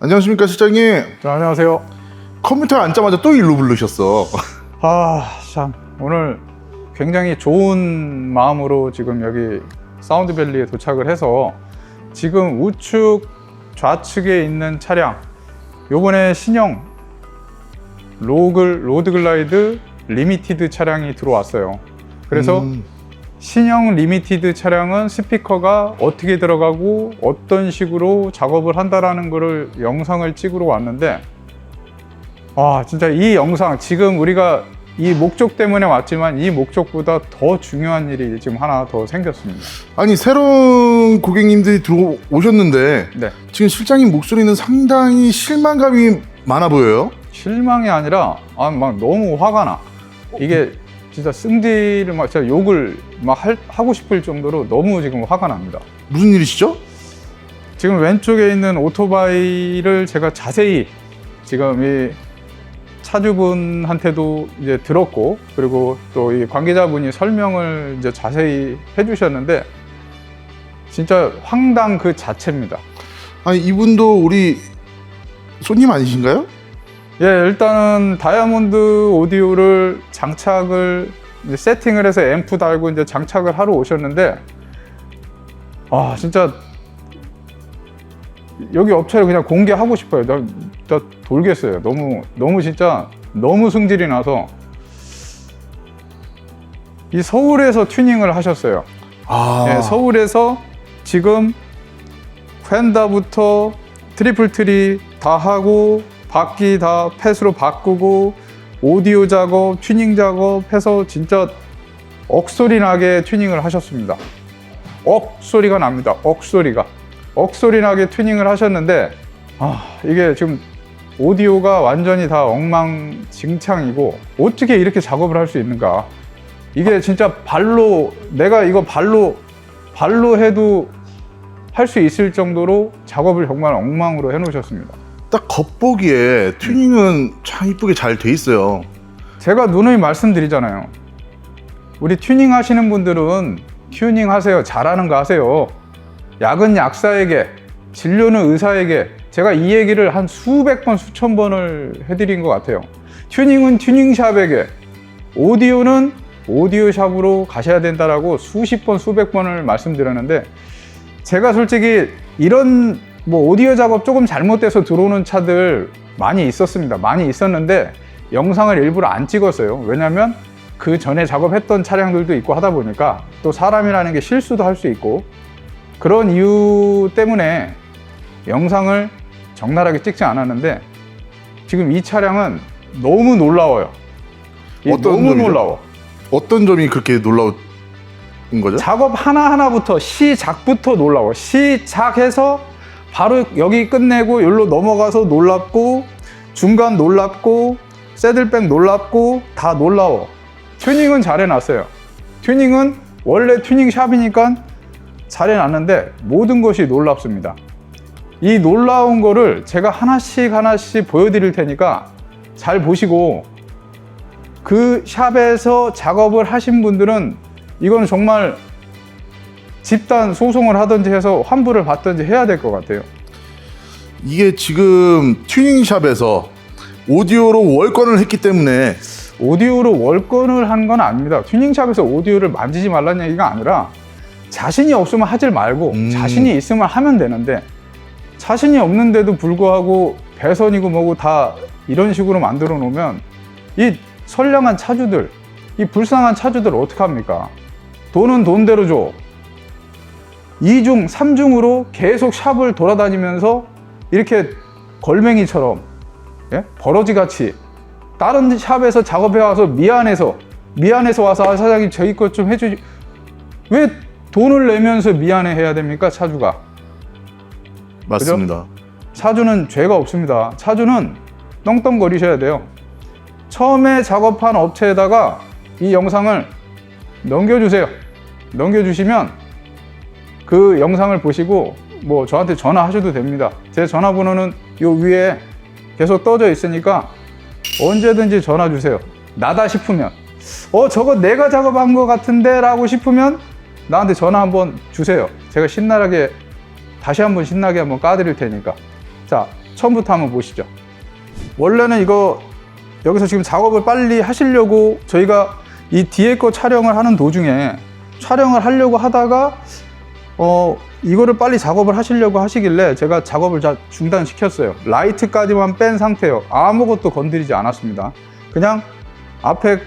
안녕하십니까 실장님. 자, 안녕하세요. 컴퓨터 앉자마자 또 일로 부르셨어. 참 오늘 굉장히 좋은 마음으로 지금 여기 사운드밸리에 도착을 해서 지금 우측 좌측에 있는 차량, 요번에 신형 로드글라이드 리미티드 차량이 들어왔어요. 그래서 신형 리미티드 차량은 스피커가 어떻게 들어가고 어떤 식으로 작업을 한다라는 거를 영상을 찍으러 왔는데, 진짜 이 영상, 지금 우리가 이 목적 때문에 왔지만 이 목적보다 더 중요한 일이 지금 하나 더 생겼습니다. 아니 새로운 고객님들이 들어오셨는데 네. 지금 실장님 목소리는 상당히 실망감이 많아 보여요. 실망이 아니라 막 너무 화가 나. 이게 진짜 승질을 막 진짜 욕을 막 하고 싶을 정도로 너무 지금 화가 납니다. 무슨 일이시죠? 지금 왼쪽에 있는 오토바이를 제가 자세히 지금 이 차주분한테도 이제 들었고, 그리고 또 이 관계자분이 설명을 이제 자세히 해주셨는데 진짜 황당 그 자체입니다. 아니 이분도 우리 손님 아니신가요? 예, 일단은 다이아몬드 오디오를 장착을 이제 세팅을 해서 앰프 달고 이제 장착을 하러 오셨는데, 진짜 여기 업체를 그냥 공개하고 싶어요. 나 돌겠어요. 너무 진짜 너무 승질이 나서. 이 서울에서 튜닝을 하셨어요. 예, 서울에서 지금 펜다부터 트리플 트리 다 하고 바퀴 다 펫으로 바꾸고 오디오 작업, 튜닝 작업해서 진짜 억소리 나게 튜닝을 하셨습니다. 억소리가 납니다. 억소리 나게 튜닝을 하셨는데, 이게 지금 오디오가 완전히 다 엉망진창이고 어떻게 이렇게 작업을 할 수 있는가. 이게 진짜 내가 이거 발로 해도 할 수 있을 정도로 작업을 정말 엉망으로 해놓으셨습니다. 딱 겉보기에 튜닝은 참 이쁘게 잘 돼 있어요. 제가 누누이 말씀드리잖아요. 우리 튜닝 하시는 분들은 튜닝 하세요. 잘하는 거 하세요. 약은 약사에게, 진료는 의사에게, 제가 이 얘기를 한 수백 번, 수천 번을 해드린 것 같아요. 튜닝은 튜닝샵에게, 오디오는 오디오샵으로 가셔야 된다라고 수십 번, 수백 번을 말씀드렸는데, 제가 솔직히 이런 오디오 작업 조금 잘못돼서 들어오는 차들 많이 있었습니다. 많이 있었는데 영상을 일부러 안 찍었어요. 왜냐면 그 전에 작업했던 차량들도 있고 하다 보니까, 또 사람이라는 게 실수도 할 수 있고, 그런 이유 때문에 영상을 적나라하게 찍지 않았는데, 지금 이 차량은 너무 놀라워요. 너무 놀라워. 어떤 점이 그렇게 놀라운 거죠? 작업 하나하나부터, 시작부터 놀라워. 시작해서 바로 여기 끝내고 여기로 넘어가서 놀랍고, 중간 놀랍고, 새들백 놀랍고, 다 놀라워. 튜닝은 잘 해놨어요. 튜닝은 원래 튜닝샵이니까 잘 해놨는데 모든 것이 놀랍습니다. 이 놀라운 거를 제가 하나씩 보여드릴 테니까 잘 보시고, 그 샵에서 작업을 하신 분들은 이건 정말 집단 소송을 하든지 해서 환불을 받든지 해야 될 것 같아요. 이게 지금 튜닝샵에서 오디오로 월권을 했기 때문에, 오디오로 월권을 한 건 아닙니다. 튜닝샵에서 오디오를 만지지 말라는 얘기가 아니라, 자신이 없으면 하질 말고 자신이 있으면 하면 되는데, 자신이 없는데도 불구하고 배선이고 뭐고 다 이런 식으로 만들어 놓으면 이 선량한 차주들, 이 불쌍한 차주들 어떡합니까? 돈은 돈대로 줘. 2중, 3중으로 계속 샵을 돌아다니면서 이렇게 걸맹이처럼, 예? 버러지같이 다른 샵에서 작업해 와서 미안해서 와서 사장님 저희 것 좀 해주시. 왜 돈을 내면서 미안해 해야 됩니까, 차주가? 맞습니다. 그죠? 차주는 죄가 없습니다. 차주는 떵떵거리셔야 돼요. 처음에 작업한 업체에다가 이 영상을 넘겨주세요. 넘겨주시면 그 영상을 보시고 저한테 전화하셔도 됩니다. 제 전화번호는 요 위에 계속 떠져 있으니까 언제든지 전화 주세요. 나다 싶으면, 저거 내가 작업한 것 같은데 라고 싶으면 나한테 전화 한번 주세요. 제가 다시 한번 신나게 한번 까드릴 테니까. 자, 처음부터 한번 보시죠. 원래는 이거 여기서 지금 작업을 빨리 하시려고 저희가 이 뒤에 거 촬영을 하는 도중에 촬영을 하려고 하다가 이거를 빨리 작업을 하시려고 하시길래 제가 작업을 다 중단시켰어요. 라이트까지만 뺀 상태예요. 아무것도 건드리지 않았습니다. 그냥 앞에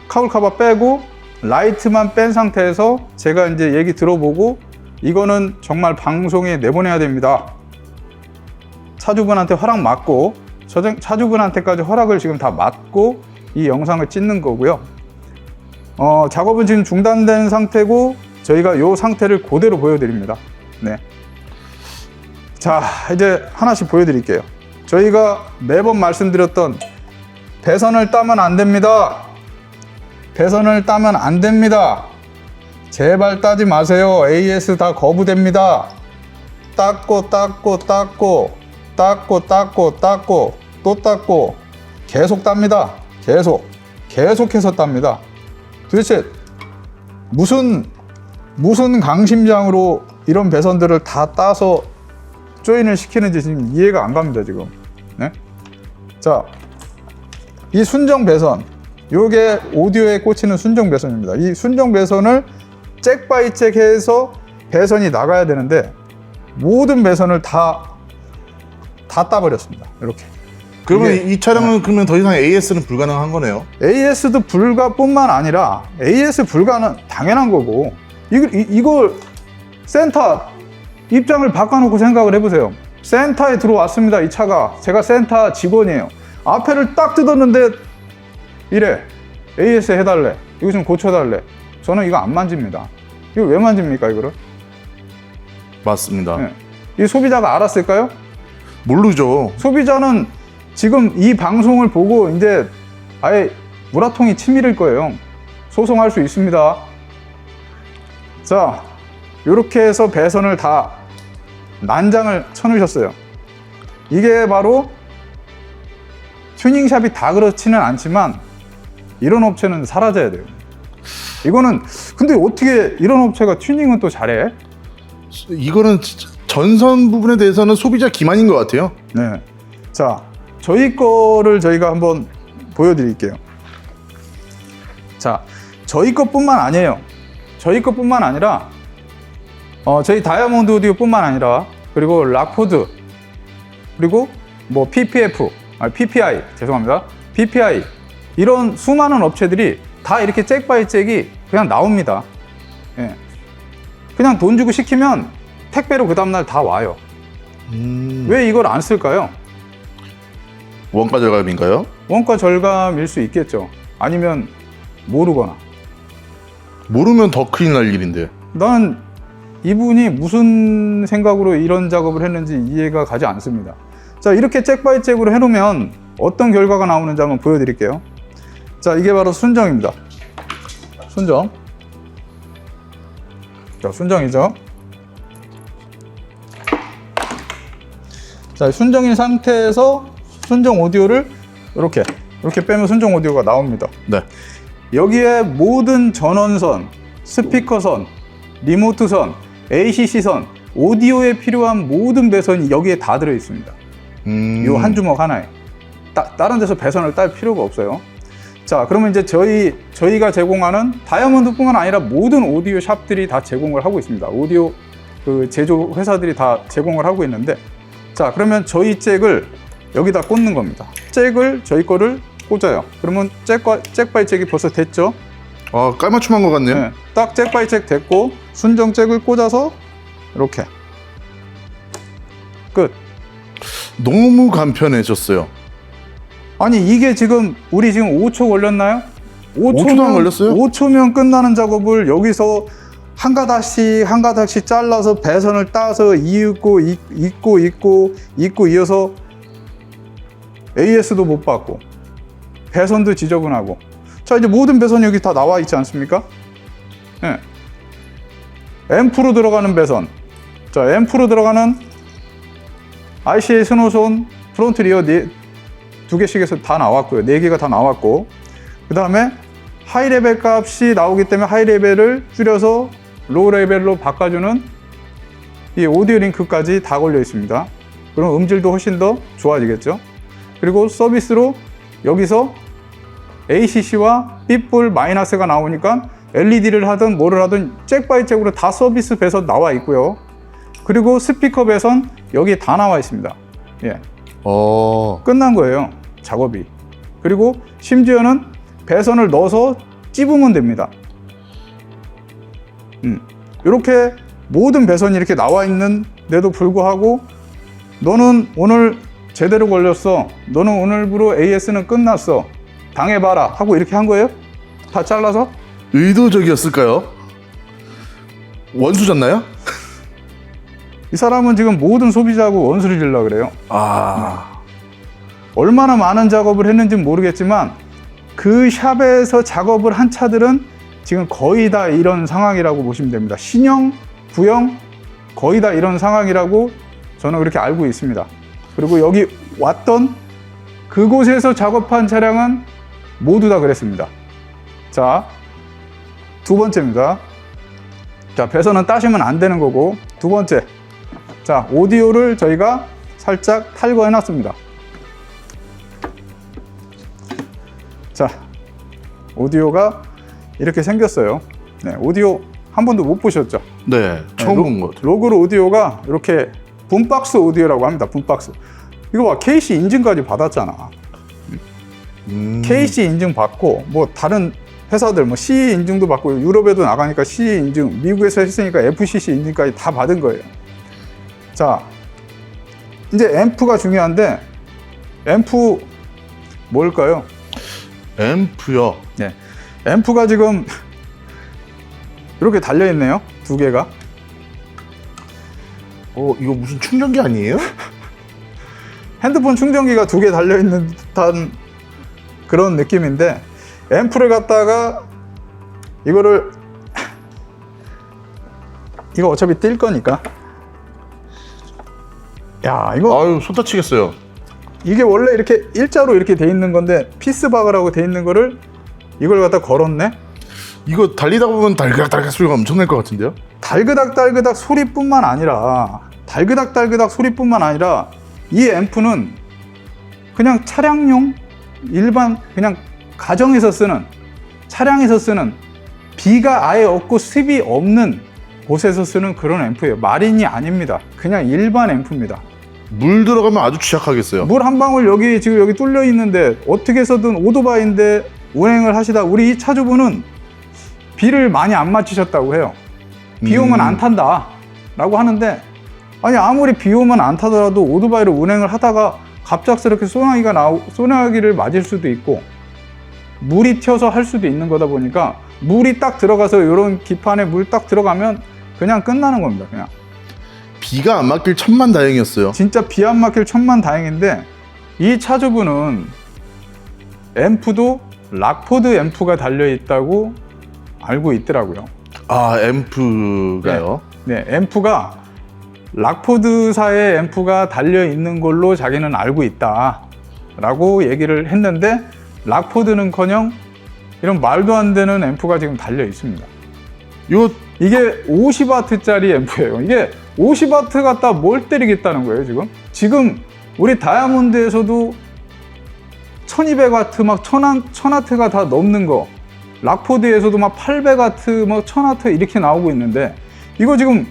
카울카바 빼고 라이트만 뺀 상태에서 제가 이제 얘기 들어보고 이거는 정말 방송에 내보내야 됩니다. 차주분한테 허락 받고 차주분한테까지 허락을 지금 다 받고 이 영상을 찍는 거고요. 작업은 지금 중단된 상태고 저희가 이 상태를 그대로 보여드립니다. 네. 자, 이제 하나씩 보여드릴게요. 저희가 매번 말씀드렸던 배선을 따면 안 됩니다. 배선을 따면 안 됩니다. 제발 따지 마세요. AS 다 거부됩니다. 닦고 닦고 닦고 닦고 닦고 닦고 또 닦고 계속 땁니다. 계속해서 땁니다. 도대체 무슨 강심장으로 이런 배선들을 다 따서 조인을 시키는지 지금 이해가 안 갑니다, 지금. 네? 자, 이 순정 배선, 요게 오디오에 꽂히는 순정 배선입니다. 이 순정 배선을 잭 바이 잭 해서 배선이 나가야 되는데 모든 배선을 다 따버렸습니다. 이렇게. 그러면 이 차량은 그러면 더 이상 AS는 불가능한 거네요. AS도 불가뿐만 아니라 AS 불가는 당연한 거고 이걸 센터 입장을 바꿔놓고 생각을 해보세요. 센터에 들어왔습니다. 이 차가 제가 센터 직원이에요. 앞에를 딱 뜯었는데 이래 AS 해달래. 이거 좀 고쳐달래. 저는 이거 안 만집니다. 이거 왜 만집니까 이거를? 맞습니다. 네. 이 소비자가 알았을까요? 모르죠. 소비자는 지금 이 방송을 보고 이제 아예 우라통이 치밀을 거예요. 소송할 수 있습니다. 자, 이렇게 해서 배선을 다 난장을 쳐놓으셨어요. 이게 바로 튜닝샵이 다 그렇지는 않지만 이런 업체는 사라져야 돼요. 이거는 근데 어떻게 이런 업체가 튜닝은 또 잘해? 이거는 전선 부분에 대해서는 소비자 기만인 것 같아요. 네. 자, 저희 거를 저희가 한번 보여드릴게요. 자, 저희 것뿐만 아니에요. 저희 것뿐만 아니라 저희 다이아몬드 오디오 뿐만 아니라 그리고 락포드 그리고 뭐 PPI 죄송합니다. PPI 이런 수많은 업체들이 다 이렇게 잭 바이 잭이 그냥 나옵니다. 예. 그냥 돈 주고 시키면 택배로 그 다음날 다 와요. 왜 이걸 안 쓸까요? 원가 절감인가요? 원가 절감일 수 있겠죠. 아니면 모르거나. 모르면 더 큰일 날 일인데. 나는 이분이 무슨 생각으로 이런 작업을 했는지 이해가 가지 않습니다. 자, 이렇게 잭 바이 잭으로 해놓으면 어떤 결과가 나오는지 한번 보여드릴게요. 자, 이게 바로 순정입니다. 순정. 자, 순정이죠. 자, 순정인 상태에서 순정 오디오를 이렇게 빼면 순정 오디오가 나옵니다. 네. 여기에 모든 전원선, 스피커선, 리모트선, ACC선, 오디오에 필요한 모든 배선이 여기에 다 들어 있습니다. 이 한 주먹 하나에. 다른 데서 배선을 딸 필요가 없어요. 자, 그러면 이제 저희가 제공하는 다이아몬드뿐만 아니라 모든 오디오 샵들이 다 제공을 하고 있습니다. 오디오 그 제조 회사들이 다 제공을 하고 있는데, 자, 그러면 저희 잭을 여기다 꽂는 겁니다. 잭을 저희 거를 꽂아요. 그러면 잭 바이 잭이 벌써 됐죠? 아, 깔맞춤한 것 같네요. 네, 딱 잭 바이 잭 됐고 순정 잭을 꽂아서 이렇게 끝. 너무 간편해졌어요. 아니 이게 지금 우리 지금 5초 걸렸나요? 5초도 안 걸렸어요? 5초면 끝나는 작업을 여기서 한 가닥씩 잘라서 배선을 따서 이고 이어서 AS도 못 받고 배선도 지저분하고. 자, 이제 모든 배선이 여기 다 나와 있지 않습니까? 네. 앰프로 들어가는 배선. 자, 앰프로 들어가는 RCA 스노손 프론트 리어 두 개씩에서 다 나왔고요. 4개가 다 나왔고, 그 다음에 하이 레벨 값이 나오기 때문에 하이 레벨을 줄여서 로우 레벨로 바꿔주는 이 오디오 링크까지 다 걸려 있습니다. 그럼 음질도 훨씬 더 좋아지겠죠. 그리고 서비스로 여기서 ACC와 삐뿔 마이너스가 나오니까 LED를 하든 뭐를 하든 잭 바이 잭으로 다 서비스 배선 나와 있고요. 그리고 스피커 배선 여기 다 나와 있습니다. 예, 끝난 거예요, 작업이. 그리고 심지어는 배선을 넣어서 찝으면 됩니다. 이렇게 모든 배선이 이렇게 나와 있는데도 불구하고 너는 오늘 제대로 걸렸어, 너는 오늘부로 AS는 끝났어, 당해봐라 하고 이렇게 한 거예요? 다 잘라서? 의도적이었을까요? 원수졌나요? 이 사람은 지금 모든 소비자하고 원수를 지으려고 그래요. 얼마나 많은 작업을 했는지 모르겠지만 그 샵에서 작업을 한 차들은 지금 거의 다 이런 상황이라고 보시면 됩니다. 신형, 구형 거의 다 이런 상황이라고 저는 그렇게 알고 있습니다. 그리고 여기 왔던 그곳에서 작업한 차량은 모두 다 그랬습니다. 자, 두 번째입니다. 자, 배선은 따시면 안 되는 거고, 두 번째. 자, 오디오를 저희가 살짝 탈거해 놨습니다. 자, 오디오가 이렇게 생겼어요. 네, 오디오 한 번도 못 보셨죠? 네, 처음 본 것 같아요. 로그로 오디오가 이렇게 붐박스 오디오라고 합니다. 붐박스. 이거 봐, KC 인증까지 받았잖아. KC 인증 받고 뭐 다른 회사들 뭐 CE 인증도 받고 유럽에도 나가니까 CE 인증, 미국에서 했으니까 FCC 인증까지 다 받은 거예요. 자, 이제 앰프가 중요한데 앰프 뭘까요? 앰프요. 네, 앰프가 지금 이렇게 달려 있네요. 두 개가. 이거 무슨 충전기 아니에요? 핸드폰 충전기가 두 개 달려 있는 듯한 그런 느낌인데, 앰프를 갖다가 이거 어차피 뛸 거니까. 야, 이거 아유, 손 다치겠어요. 이게 원래 이렇게 일자로 이렇게 돼 있는 건데 피스바그라고 돼 있는 거를 이걸 갖다 걸었네. 이거 달리다 보면 달그닥달그닥 소리가 엄청 날 것 같은데요? 달그닥달그닥 소리뿐만 아니라 이 앰프는 그냥 차량용 일반 그냥 가정에서 쓰는, 차량에서 쓰는, 비가 아예 없고 습이 없는 곳에서 쓰는 그런 앰프예요. 마린이 아닙니다. 그냥 일반 앰프입니다. 물 들어가면 아주 취약하겠어요. 물 한 방울 지금 여기 뚫려 있는데 어떻게 해서든 오토바이인데 운행을 하시다 우리 이 차주분은 비를 많이 안 맞추셨다고 해요. 비 오면 안 탄다 라고 하는데, 아니 아무리 비 오면 안 타더라도 오토바이로 운행을 하다가 갑작스럽게 소나기를 맞을 수도 있고 물이 튀어서 할 수도 있는 거다 보니까 물이 딱 들어가서 이런 기판에 물 딱 들어가면 그냥 끝나는 겁니다. 그냥 비가 안 맞길 천만다행이었어요. 진짜 비 안 맞길 천만다행인데, 이 차주분은 앰프도 락포드 앰프가 달려있다고 알고 있더라고요. 아, 앰프가요? 네, 앰프가 락포드사의 앰프가 달려있는 걸로 자기는 알고 있다 라고 얘기를 했는데, 락포드는커녕 이런 말도 안 되는 앰프가 지금 달려 있습니다. 이게 50W짜리 앰프예요. 이게 50W 갖다 뭘 때리겠다는 거예요, 지금 우리 다이아몬드에서도 1200W 막 1000W가 다 넘는 거, 락포드에서도 막 800W 막 1000W 이렇게 나오고 있는데, 이거 지금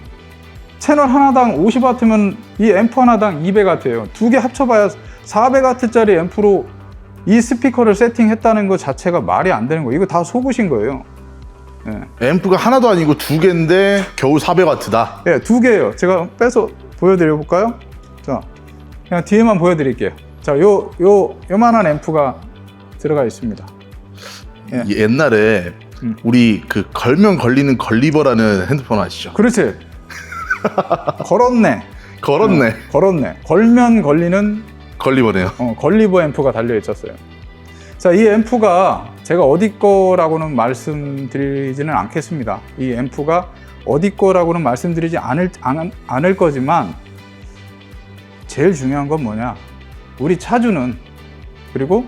채널 하나당 50W면 이 앰프 하나당 200W예요. 두 개 합쳐봐야 400W짜리 앰프로 이 스피커를 세팅했다는 것 자체가 말이 안 되는 거예요. 이거 다 속으신 거예요. 네. 앰프가 하나도 아니고 두 개인데 겨우 400W다. 네, 두 개예요. 제가 빼서 보여드려 볼까요? 자, 그냥 뒤에만 보여드릴게요. 자, 요만한 앰프가 들어가 있습니다. 예. 옛날에 우리 그 걸면 걸리는 걸리버라는 핸드폰 아시죠? 그렇지. 걸었네. 걸면 걸리는 걸리버네요. 걸리버 앰프가 달려 있었어요. 자, 이 앰프가 제가 어디 거라고는 말씀드리지는 않겠습니다. 이 앰프가 어디 거라고는 말씀드리지 않을 거지만, 제일 중요한 건 뭐냐, 우리 차주는, 그리고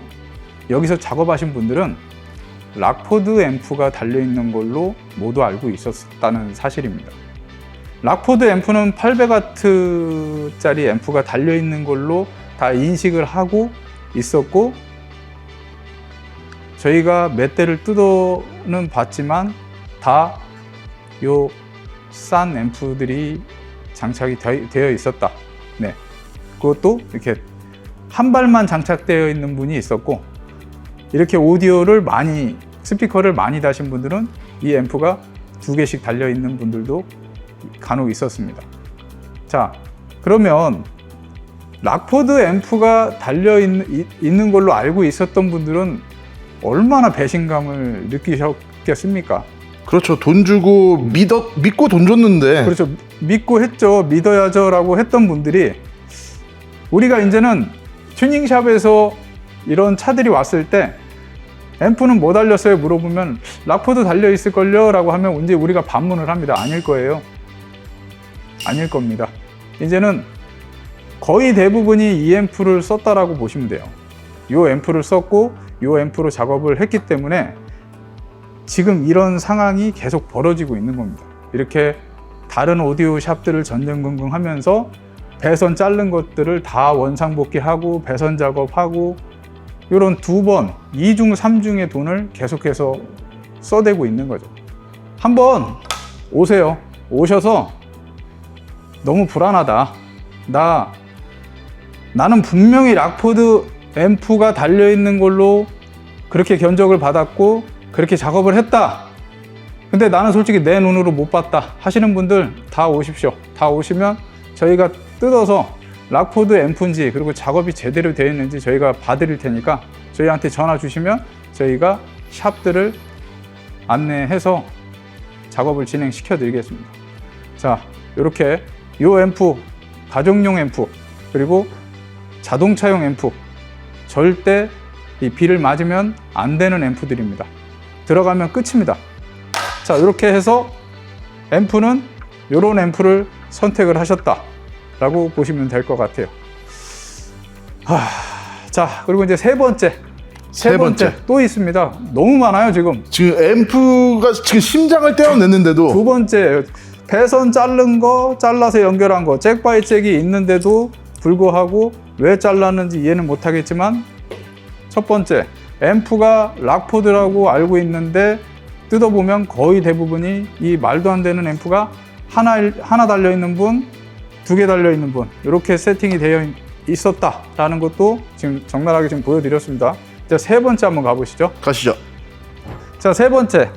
여기서 작업하신 분들은 락포드 앰프가 달려있는 걸로 모두 알고 있었다는 사실입니다. 락포드 앰프는 800W짜리 앰프가 달려있는 걸로 다 인식을 하고 있었고, 저희가 몇 대를 뜯어는 봤지만 다 요 싼 앰프들이 장착이 되어 있었다. 네. 그것도 이렇게 한 발만 장착되어 있는 분이 있었고, 이렇게 오디오를 많이, 스피커를 많이 다신 분들은 이 앰프가 2개씩 달려 있는 분들도 간혹 있었습니다. 자, 그러면 락포드 앰프가 달려 있는 걸로 알고 있었던 분들은 얼마나 배신감을 느끼셨겠습니까? 그렇죠. 돈 주고 믿고 돈 줬는데. 그렇죠. 믿고 했죠. 믿어야죠 라고 했던 분들이, 우리가 이제는 튜닝샵에서 이런 차들이 왔을 때 앰프는 뭐 달렸어요? 물어보면 락포드 달려 있을걸요? 라고 하면 이제 우리가 반문을 합니다. 아닐 거예요. 아닐 겁니다. 이제는 거의 대부분이 이 앰프를 썼다라고 보시면 돼요. 이 앰프를 썼고 이 앰프로 작업을 했기 때문에 지금 이런 상황이 계속 벌어지고 있는 겁니다. 이렇게 다른 오디오 샵들을 전전긍긍하면서 배선 자른 것들을 다 원상복귀하고 배선 작업하고 이런 2번, 2중, 3중의 돈을 계속해서 써대고 있는 거죠. 한번 오세요. 오셔서 너무 불안하다. 나는 분명히 락포드 앰프가 달려있는 걸로 그렇게 견적을 받았고 그렇게 작업을 했다. 근데 나는 솔직히 내 눈으로 못 봤다 하시는 분들 다 오십시오. 다 오시면 저희가 뜯어서 락포드 앰프인지 그리고 작업이 제대로 되어 있는지 저희가 봐드릴 테니까 저희한테 전화 주시면 저희가 샵들을 안내해서 작업을 진행시켜 드리겠습니다. 자, 이렇게 이 앰프, 가정용 앰프, 그리고 자동차용 앰프, 절대 이 비를 맞으면 안 되는 앰프들입니다. 들어가면 끝입니다. 자, 이렇게 해서 앰프는 이런 앰프를 선택을 하셨다 라고 보시면 될 것 같아요. 자, 그리고 이제 세 번째 또 있습니다. 너무 많아요. 지금 앰프가 지금 심장을 떼어냈는데도. 두 번째, 배선 자른 거, 잘라서 연결한 거, 잭 바이 잭이 있는데도 불구하고 왜 잘랐는지 이해는 못하겠지만, 첫 번째, 앰프가 락포드라고 알고 있는데 뜯어보면 거의 대부분이 이 말도 안 되는 앰프가 하나 달려있는 분, 2개 달려있는 분, 이렇게 세팅이 되어 있었다라는 것도 지금 적나라하게 지금 보여드렸습니다. 자, 세 번째 한번 가보시죠. 가시죠. 자, 세 번째,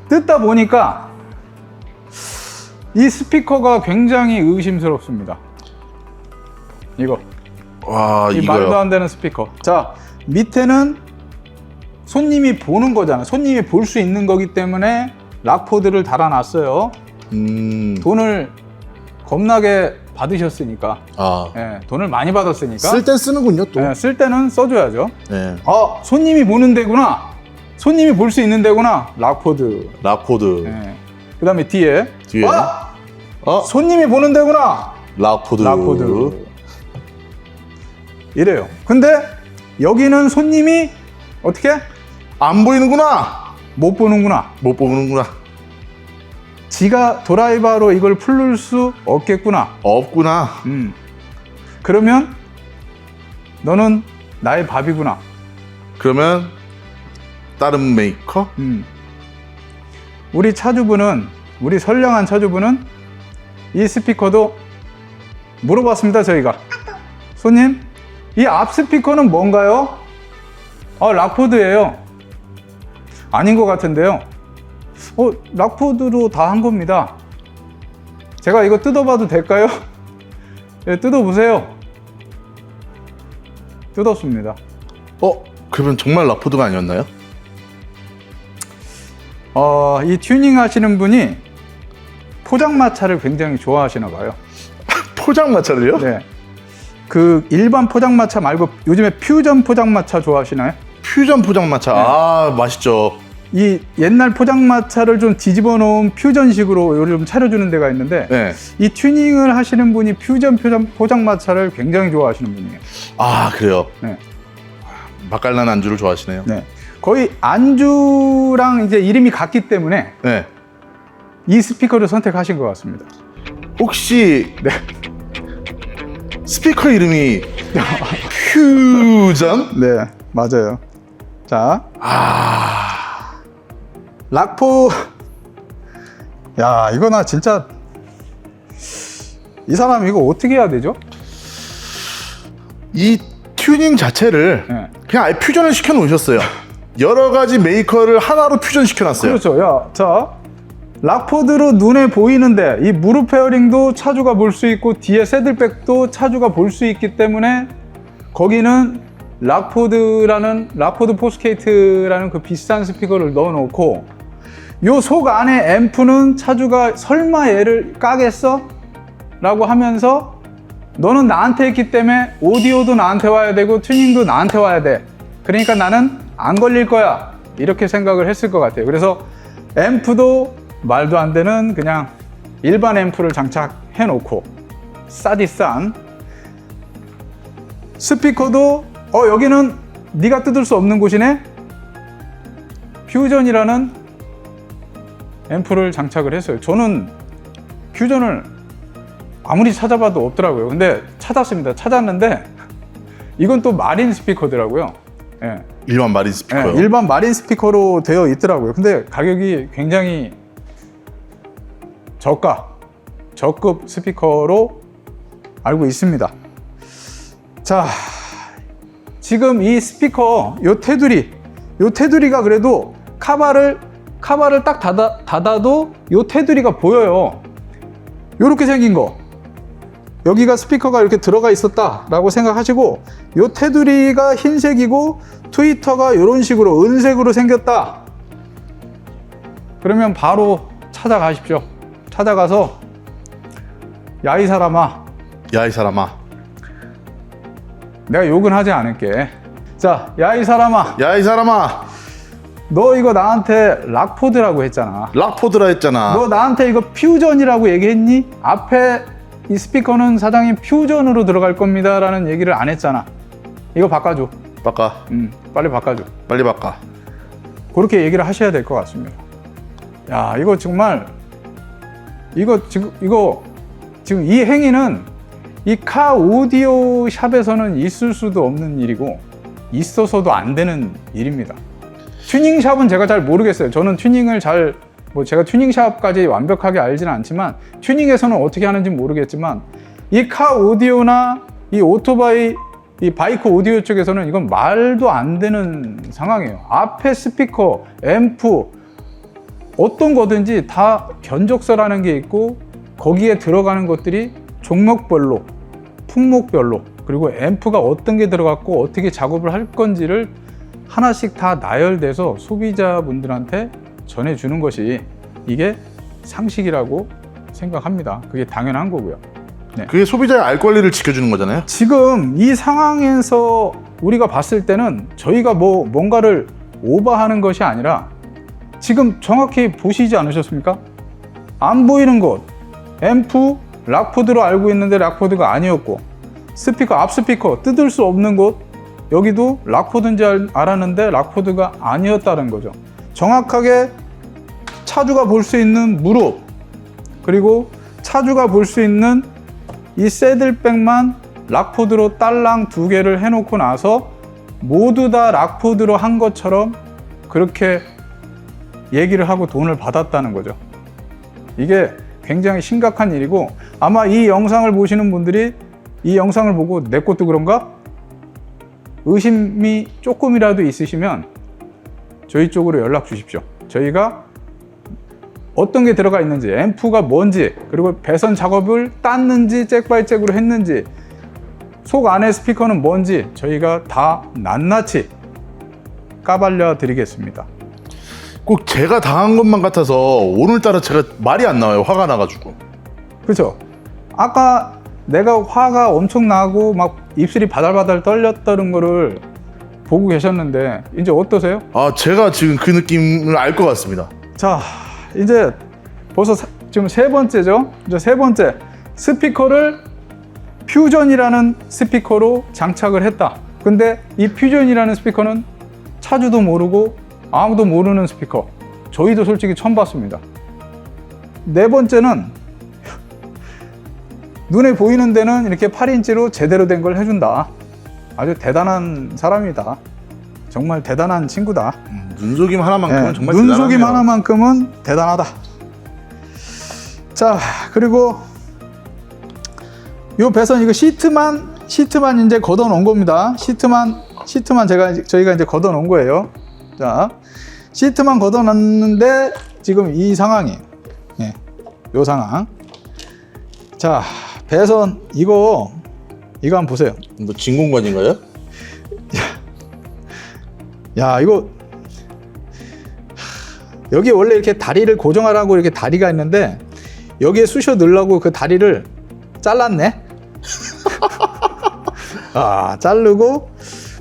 뜯다 보니까 이 스피커가 굉장히 의심스럽습니다. 와, 이 이거요. 말도 안 되는 스피커. 자, 밑에는 손님이 보는 거잖아요. 손님이 볼 수 있는 거기 때문에 락포드를 달아놨어요. 돈을 겁나게 받으셨으니까. 예, 돈을 많이 받았으니까. 쓸 땐 쓰는군요, 또. 예, 쓸 때는 써줘야죠. 네. 손님이 보는 데구나. 손님이 볼 수 있는 데구나. 락포드. 락포드. 예. 그 다음에 뒤에. 손님이 보는 데구나. 락포드. 이래요. 근데 여기는 손님이 어떻게? 안 보이는구나. 못 보는구나. 못 보는구나. 지가 드라이버로 이걸 풀을 수 없겠구나. 없구나. 그러면 너는 나의 밥이구나. 그러면 다른 메이커? 우리 차주분은, 우리 선량한 차주분은 이 스피커도 물어봤습니다. 저희가, 손님, 이 앞 스피커는 뭔가요? 락포드예요. 아닌 것 같은데요. 락포드로 다 한 겁니다. 제가 이거 뜯어봐도 될까요? 네, 뜯어보세요. 뜯었습니다. 그러면 정말 락포드가 아니었나요? 이 튜닝 하시는 분이 포장마차를 굉장히 좋아하시나 봐요. 포장마차를요? 네. 그 일반 포장마차 말고 요즘에 퓨전 포장마차 좋아하시나요? 퓨전 포장마차. 네. 맛있죠. 이 옛날 포장마차를 좀 뒤집어 놓은 퓨전식으로 요즘 차려주는 데가 있는데, 네. 이 튜닝을 하시는 분이 퓨전 포장마차를 굉장히 좋아하시는 분이에요. 그래요? 네. 맛깔난 안주를 좋아하시네요. 네. 거의 안주랑 이제 이름이 같기 때문에 네. 이 스피커를 선택하신 것 같습니다. 혹시 네. 스피커 이름이 퓨전? 네, 맞아요. 자, 락포. 야, 이거 나 진짜 이 사람 이거 어떻게 해야 되죠? 이 튜닝 자체를 네. 그냥 아예 퓨전을 시켜 놓으셨어요. 여러 가지 메이커를 하나로 퓨전 시켜 놨어요. 그렇죠. 야, 자, 락포드로 눈에 보이는데 이 무릎 페어링도 차주가 볼 수 있고 뒤에 새들백도 차주가 볼 수 있기 때문에 거기는 락포드 포스케이트라는 그 비싼 스피커를 넣어놓고 요 속 안에 앰프는 차주가 설마 얘를 까겠어? 라고 하면서 너는 나한테 있기 때문에 오디오도 나한테 와야 되고 튜닝도 나한테 와야 돼. 그러니까 나는 안 걸릴 거야. 이렇게 생각을 했을 것 같아요. 그래서 앰프도 말도 안 되는 그냥 일반 앰프를 장착해 놓고 싸디싼 스피커도 여기는 네가 뜯을 수 없는 곳이네. 퓨전이라는 앰프를 장착을 했어요. 저는 퓨전을 아무리 찾아봐도 없더라고요. 근데 찾았는데 이건 또 마린 스피커더라고요. 예. 일반 마린 스피커요. 예, 일반 마린 스피커로 되어 있더라고요. 근데 가격이 굉장히 저급 스피커로 알고 있습니다. 자, 지금 이 스피커 요 테두리가 그래도 카바를 딱 닫아도 요 테두리가 보여요. 요렇게 생긴 거. 여기가 스피커가 이렇게 들어가 있었다라고 생각하시고 요 테두리가 흰색이고 트위터가 이런 식으로 은색으로 생겼다. 그러면 바로 찾아가십시오. 찾아가서 야 이 사람아, 내가 욕은 하지 않을게. 자, 야 이 사람아, 너 이거 나한테 락포드라고 했잖아. 락포드라 했잖아. 너 나한테 이거 퓨전이라고 얘기했니? 앞에 이 스피커는 사장님 퓨전으로 들어갈 겁니다 라는 얘기를 안 했잖아. 이거 바꿔줘. 빨리 바꿔줘. 빨리 바꿔. 그렇게 얘기를 하셔야 될 것 같습니다. 야, 이거 정말 이거 지금 이 행위는 이 카 오디오 샵에서는 있을 수도 없는 일이고 있어서도 안 되는 일입니다. 튜닝샵은 제가 잘 모르겠어요. 저는 튜닝을 제가 튜닝샵까지 완벽하게 알지는 않지만 튜닝에서는 어떻게 하는지 모르겠지만 이 카 오디오나 이 오토바이 이 바이크 오디오 쪽에서는 이건 말도 안 되는 상황이에요. 앞에 스피커, 앰프 어떤 거든지 다 견적서라는 게 있고 거기에 들어가는 것들이 종목별로, 품목별로 그리고 앰프가 어떤 게 들어갔고 어떻게 작업을 할 건지를 하나씩 다 나열돼서 소비자분들한테 전해주는 것이 이게 상식이라고 생각합니다. 그게 당연한 거고요. 네. 그게 소비자의 알 권리를 지켜주는 거잖아요. 지금 이 상황에서 우리가 봤을 때는 저희가 뭔가를 오버하는 것이 아니라 지금 정확히 보시지 않으셨습니까? 안 보이는 곳, 앰프, 락포드로 알고 있는데 락포드가 아니었고 스피커, 앞 스피커 뜯을 수 없는 곳 여기도 락포드인지 알았는데 락포드가 아니었다는 거죠. 정확하게 차주가 볼 수 있는 무릎 그리고 차주가 볼 수 있는 이 새들백만 락포드로 딸랑 2개를 해놓고 나서 모두 다 락포드로 한 것처럼 그렇게 얘기를 하고 돈을 받았다는 거죠. 이게 굉장히 심각한 일이고 아마 이 영상을 보시는 분들이 이 영상을 보고 내 것도 그런가? 의심이 조금이라도 있으시면 저희 쪽으로 연락 주십시오. 저희가 어떤 게 들어가 있는지, 앰프가 뭔지, 그리고 배선 작업을 땄는지, 잭바이잭으로 했는지, 속 안에 스피커는 뭔지 저희가 다 낱낱이 까발려 드리겠습니다. 꼭 제가 당한 것만 같아서 오늘따라 제가 말이 안 나와요. 화가 나가지고. 그렇죠? 아까 내가 화가 엄청 나고 막 입술이 바달바달 떨렸다는 거를 보고 계셨는데 이제 어떠세요? 제가 지금 그 느낌을 알 것 같습니다. 자, 이제 벌써 지금 세 번째죠. 이제 세 번째, 스피커를 퓨전이라는 스피커로 장착을 했다. 근데 이 퓨전이라는 스피커는 차주도 모르고 아무도 모르는 스피커. 저희도 솔직히 처음 봤습니다. 네 번째는 눈에 보이는 데는 이렇게 8인치로 제대로 된 걸 해준다. 아주 대단한 사람이다. 정말 대단한 친구다. 눈속임 하나만큼은 네, 정말 눈속임 대단하네요. 하나만큼은 대단하다. 자, 그리고 요 배선 이거 시트만 이제 걷어 놓은 겁니다. 시트만 저희가 이제 걷어 놓은 거예요. 자, 시트만 걷어 놨는데 지금 이 상황이에요. 예, 요 상황. 자, 배선 이거 한번 보세요. 뭐 진공관인가요? 야, 이거 여기 원래 이렇게 다리를 고정하라고 이렇게 다리가 있는데 여기에 쑤셔 넣으려고 그 다리를 잘랐네. 아, 자르고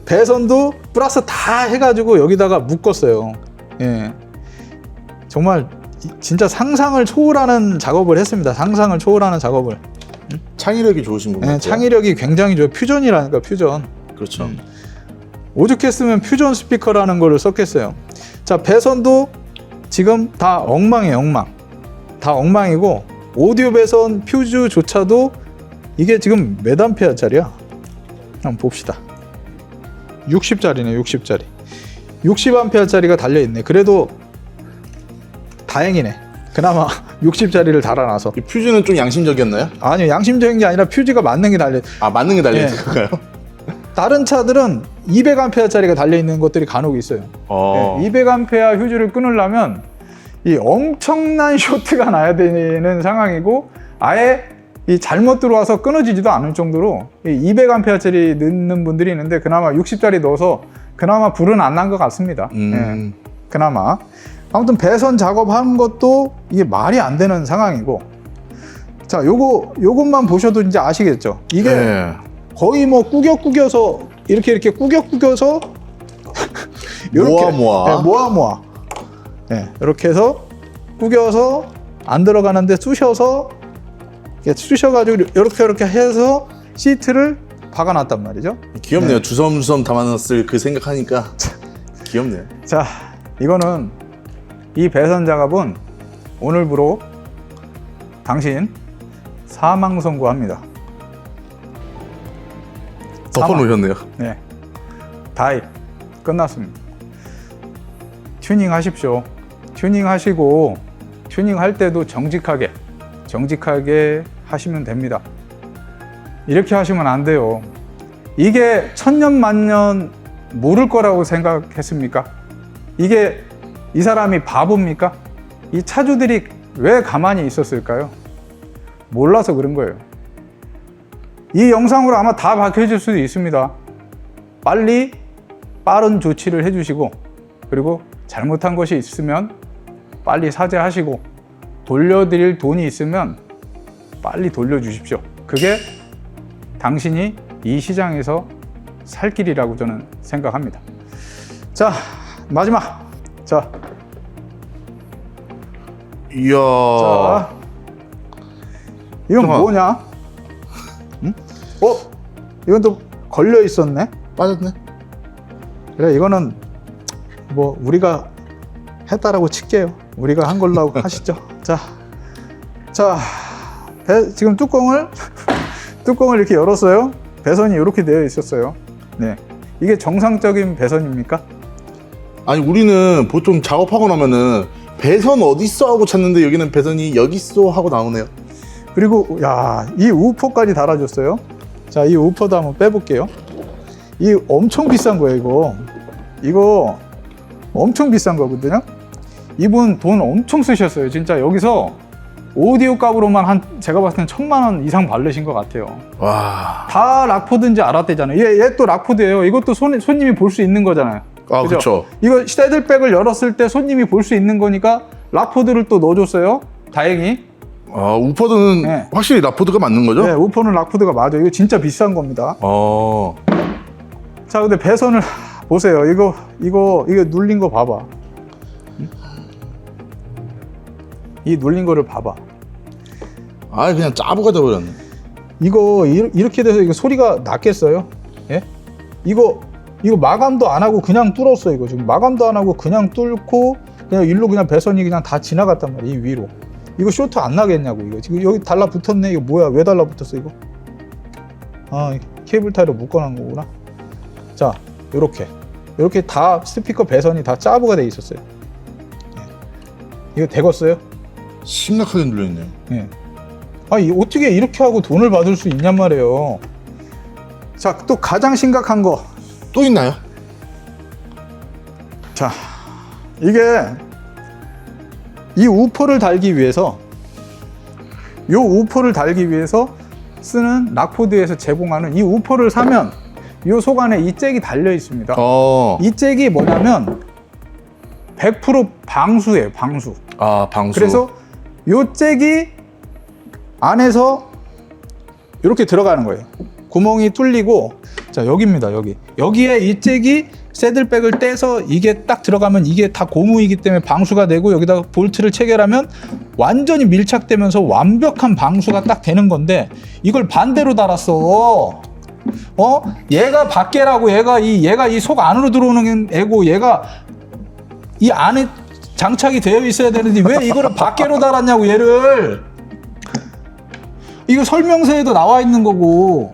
배선도 플러스 다 해가지고 여기다가 묶었어요. 예, 정말 진짜 상상을 초월하는 작업을 했습니다. 상상을 초월하는 작업을. 창의력이 좋으신 분 같아요. 예, 창의력이 굉장히 좋아요. 퓨전이라니까 퓨전. 그렇죠. 오죽했으면 퓨전 스피커라는 거를 썼겠어요. 자, 배선도 지금 다 엉망이에요. 다 엉망이고 오디오 배선 퓨즈조차도 이게 지금 몇 암페어짜리야? 한번 봅시다. 60짜리네. 60짜리 60암페어짜리가 달려있네. 그래도 다행이네. 그나마 60짜리를 달아놔서. 이 퓨즈는 좀 양심적이었나요? 아니요, 양심적인 게 아니라 퓨즈가 맞는 게 달려. 아, 맞는 게 달려있는 네. 건가요? 다른 차들은 200암페어짜리가 달려있는 것들이 간혹 있어요. 네, 200A 휴즈를 끊으려면 이 엄청난 쇼트가 나야 되는 상황이고 아예 이 잘못 들어와서 끊어지지도 않을 정도로 200A짜리 넣는 분들이 있는데 그나마 60짜리 넣어서 그나마 불은 안 난 것 같습니다. 예, 그나마. 아무튼 배선 작업한 것도 이게 말이 안 되는 상황이고, 자, 요것만 보셔도 이제 아시겠죠? 이게 네. 거의 뭐 꾸겨서 이렇게 꾸겨서 모아. 네, 이렇게 해서 꾸겨서 안 들어가는데 쑤셔서 쑤셔가지고 이렇게 해서 시트를 박아놨단 말이죠. 귀엽네요. 네. 주섬주섬 담아놨을 그 생각하니까 귀엽네요. 자, 이거는 이 배선 작업은 오늘부로 당신 사망 선고합니다. 덮어놓으셨네요. 네, 다이 끝났습니다. 튜닝 하십시오. 튜닝 하시고 튜닝 할 때도 정직하게 하시면 됩니다. 이렇게 하시면 안 돼요. 이게 천년만년 모를 거라고 생각했습니까? 이게 이 사람이 바보입니까? 이 차주들이 왜 가만히 있었을까요? 몰라서 그런 거예요. 이 영상으로 아마 다 밝혀질 수도 있습니다. 빨리 빠른 조치를 해주시고, 그리고 잘못한 것이 있으면 빨리 사죄하시고, 돌려드릴 돈이 있으면 빨리 돌려주십시오. 그게 당신이 이 시장에서 살 길이라고 저는 생각합니다. 자, 마지막. 자, 이야. 자, 이건 잠깐만. 뭐냐? 응? 이건 또 걸려 있었네. 빠졌네. 그래, 이거는 뭐 우리가 했다라고 칠게요. 우리가 한 걸로 하시죠. 자, 지금 뚜껑을 이렇게 열었어요. 배선이 이렇게 되어 있었어요. 네, 이게 정상적인 배선입니까? 아니, 우리는 보통 작업하고 나면은 배선 어딨어 하고 찾는데 여기는 배선이 여기 있어 하고 나오네요. 그리고 야, 이 우퍼까지 달아줬어요. 자, 이 우퍼도 한번 빼볼게요. 이 엄청 비싼 거예요. 이거 엄청 비싼 거거든요. 이분 돈 엄청 쓰셨어요. 진짜 여기서 오디오 값으로만 제가 봤을 땐 1,000만 원 이상 바르신 것 같아요. 와. 다 락포드인지 알았대잖아요. 얘 또 락포드예요. 이것도 손님이 볼 수 있는 거잖아요. 아, 그죠? 그렇죠. 이거 새들백을 열었을 때 손님이 볼 수 있는 거니까 락포드를 또 넣어줬어요. 다행히. 아, 우퍼드는 네. 확실히 라포드가 맞는 거죠? 네, 우퍼는 락포드가 맞아요. 이거 진짜 비싼 겁니다. 자, 근데 배선을 보세요. 이거 눌린 거 봐봐. 이 눌린 거를 봐봐. 아, 그냥 짜부가 돼버렸네. 이거 이렇게 돼서 이거 소리가 났겠어요? 예? 이거 마감도 안 하고 그냥 뚫었어. 이거 지금 마감도 안 하고 그냥 뚫고 그냥 일로 그냥 배선이 그냥 다 지나갔단 말이에요. 이 위로. 이거 쇼트 안 나겠냐고. 이거 지금 여기 달라붙었네. 이거 뭐야? 왜 달라붙었어 이거? 아, 케이블 타이로 묶어놓은 거구나. 자, 요렇게 다 스피커 배선이 다 짜부가 돼 있었어요. 이거 되겠어요? 심각하게 눌려있네요. 예. 아니, 어떻게 이렇게 하고 돈을 받을 수 있냔 말이에요. 자, 또 가장 심각한 거. 또 있나요? 자, 이게 이 우퍼를 달기 위해서 요 우퍼를 달기 위해서 쓰는 락포드에서 제공하는 이 우퍼를 사면 요 속 안에 이 잭이 달려 있습니다. 이 잭이 뭐냐면 100% 방수예요, 방수. 아, 방수. 그래서 요 잭이 안에서 이렇게 들어가는 거예요. 구멍이 뚫리고, 자, 여기입니다, 여기. 여기에 이 잭이 새들백을 떼서 이게 딱 들어가면 이게 다 고무이기 때문에 방수가 되고, 여기다가 볼트를 체결하면 완전히 밀착되면서 완벽한 방수가 딱 되는 건데, 이걸 반대로 달았어. 얘가 밖에라고, 얘가 이 속 안으로 들어오는 애고, 얘가 이 안에 장착이 되어 있어야 되는데 왜 이거를 밖으로 달았냐고, 얘를. 이거 설명서에도 나와 있는 거고,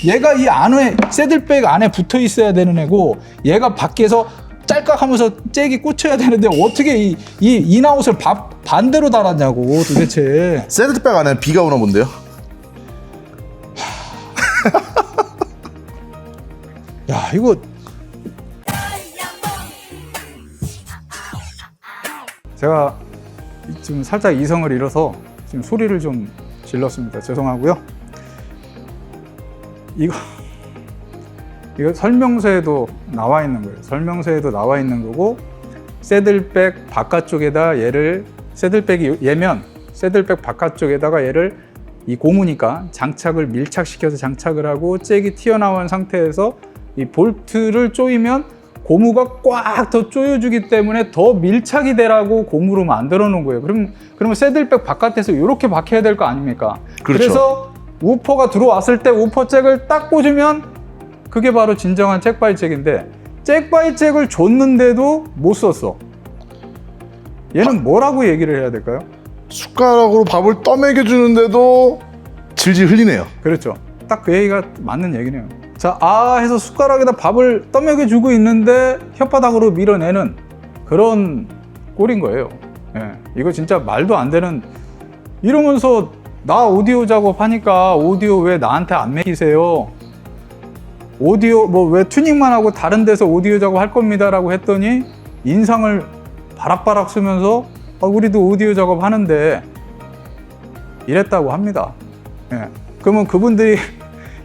얘가 이 안에 새들백 안에 붙어 있어야 되는 애고, 얘가 밖에서 짤깍하면서 잭이 꽂혀야 되는데 어떻게 이 인아웃을 반대로 달았냐고 도대체. 새들백 안에 비가 오나 본데요? 야, 이거 제가 지금 살짝 이성을 잃어서 지금 소리를 좀 질렀습니다. 죄송하고요. 이거 설명서에도 나와 있는 거예요. 설명서에도 나와 있는 거고, 새들백 바깥쪽에다 얘를, 새들백이 얘면 새들백 바깥쪽에다가 얘를, 이 고무니까 장착을 밀착시켜서 장착을 하고, 잭이 튀어나온 상태에서 이 볼트를 조이면 고무가 꽉 더 조여주기 때문에 더 밀착이 되라고 고무로 만들어 놓은 거예요. 그러면 새들백 바깥에서 이렇게 박혀야 될 거 아닙니까? 그렇죠. 그래서 우퍼가 들어왔을 때 우퍼 잭을 딱 꽂으면 그게 바로 진정한 잭바이 잭인데, 잭바이 잭을 줬는데도 못 썼어. 얘는 뭐라고 얘기를 해야 될까요? 숟가락으로 밥을 떠먹여 주는데도 질질 흘리네요. 그렇죠. 딱 그 얘기가 맞는 얘기네요. 자, 해서 숟가락에다 밥을 떠먹여 주고 있는데 혓바닥으로 밀어내는 그런 꼴인 거예요. 예, 이거 진짜 말도 안 되는. 이러면서 나 오디오 작업하니까 오디오 왜 나한테 안 매기세요? 오디오 뭐 왜 튜닝만 하고 다른 데서 오디오 작업할 겁니다라고 했더니 인상을 바락바락 쓰면서 우리도 오디오 작업하는데 이랬다고 합니다. 예. 그러면 그분들이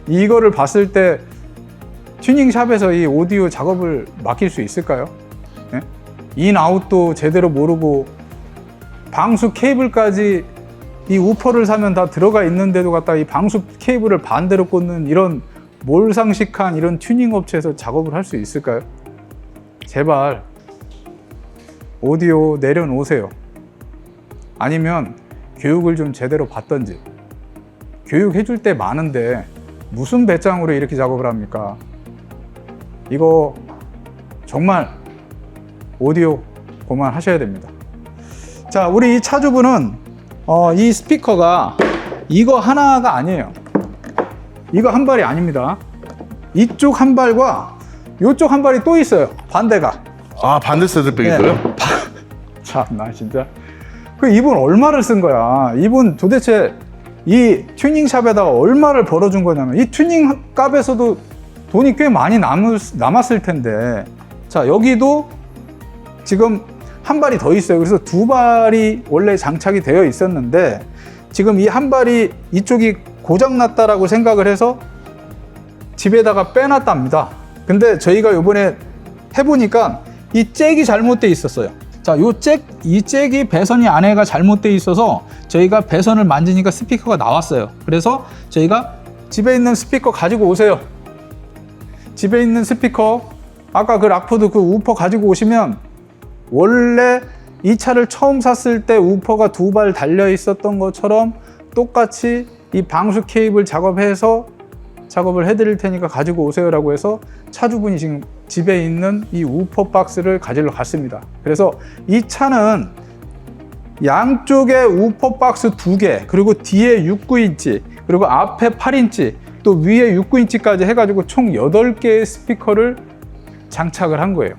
이거를 봤을 때 튜닝샵에서 이 오디오 작업을 맡길 수 있을까요? 예? 인아웃도 제대로 모르고 방수 케이블까지 이 우퍼를 사면 다 들어가 있는데도 갖다 이 방수 케이블을 반대로 꽂는 이런 몰상식한 이런 튜닝 업체에서 작업을 할 수 있을까요? 제발 오디오 내려놓으세요. 아니면 교육을 좀 제대로 받던지. 교육해줄 때 많은데 무슨 배짱으로 이렇게 작업을 합니까? 이거 정말 오디오 그만하셔야 됩니다. 자, 우리 이 차주분은 이 스피커가 이거 하나가 아니에요. 이거 한 발이 아닙니다. 이쪽 한 발과 이쪽 한 발이 또 있어요. 반대가. 아, 반대 새들백이 있어요? 네. 참, 나 진짜. 이분 얼마를 쓴 거야? 이분 도대체 이 튜닝샵에다가 얼마를 벌어준 거냐면, 이 튜닝 값에서도 돈이 꽤 많이 남았을 텐데, 자, 여기도 지금 한 발이 더 있어요. 그래서 두 발이 원래 장착이 되어 있었는데, 지금 이 한 발이 이쪽이 고장났다라고 생각을 해서 집에다가 빼놨답니다. 근데 저희가 요번에 해보니까 이 잭이 잘못돼 있었어요. 자, 이 잭이 배선이 안에가 잘못돼 있어서 저희가 배선을 만지니까 스피커가 나왔어요. 그래서 저희가 집에 있는 스피커 가지고 오세요. 집에 있는 스피커, 아까 그 락포드 그 우퍼 가지고 오시면 원래 이 차를 처음 샀을 때 우퍼가 두 발 달려 있었던 것처럼 똑같이 이 방수 케이블 작업해서 작업을 해드릴 테니까 가지고 오세요 라고 해서 차주분이 지금 집에 있는 이 우퍼 박스를 가지러 갔습니다. 그래서 이 차는 양쪽에 우퍼 박스 2개, 그리고 뒤에 6,9인치, 그리고 앞에 8인치, 또 위에 6,9인치까지 해가지고 총 8개의 스피커를 장착을 한 거예요.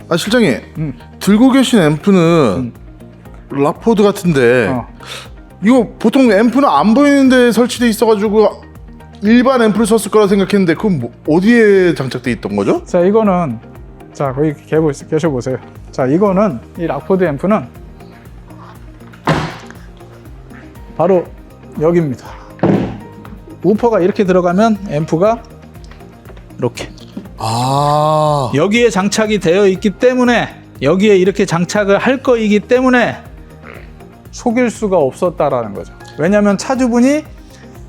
아 실장님, 들고 계신 앰프는 락포드 같은데 이거 보통 앰프는 안 보이는데 설치돼 있어가지고 일반 앰프를 썼을 거라 생각했는데 그럼 뭐 어디에 장착돼 있던 거죠? 자, 이거는 자 거기 계셔보세요. 자, 이거는 이 락포드 앰프는 바로 여기입니다. 우퍼가 이렇게 들어가면 앰프가 이렇게 여기에 장착이 되어 있기 때문에, 여기에 이렇게 장착을 할 거이기 때문에 속일 수가 없었다라는 거죠. 왜냐하면 차주분이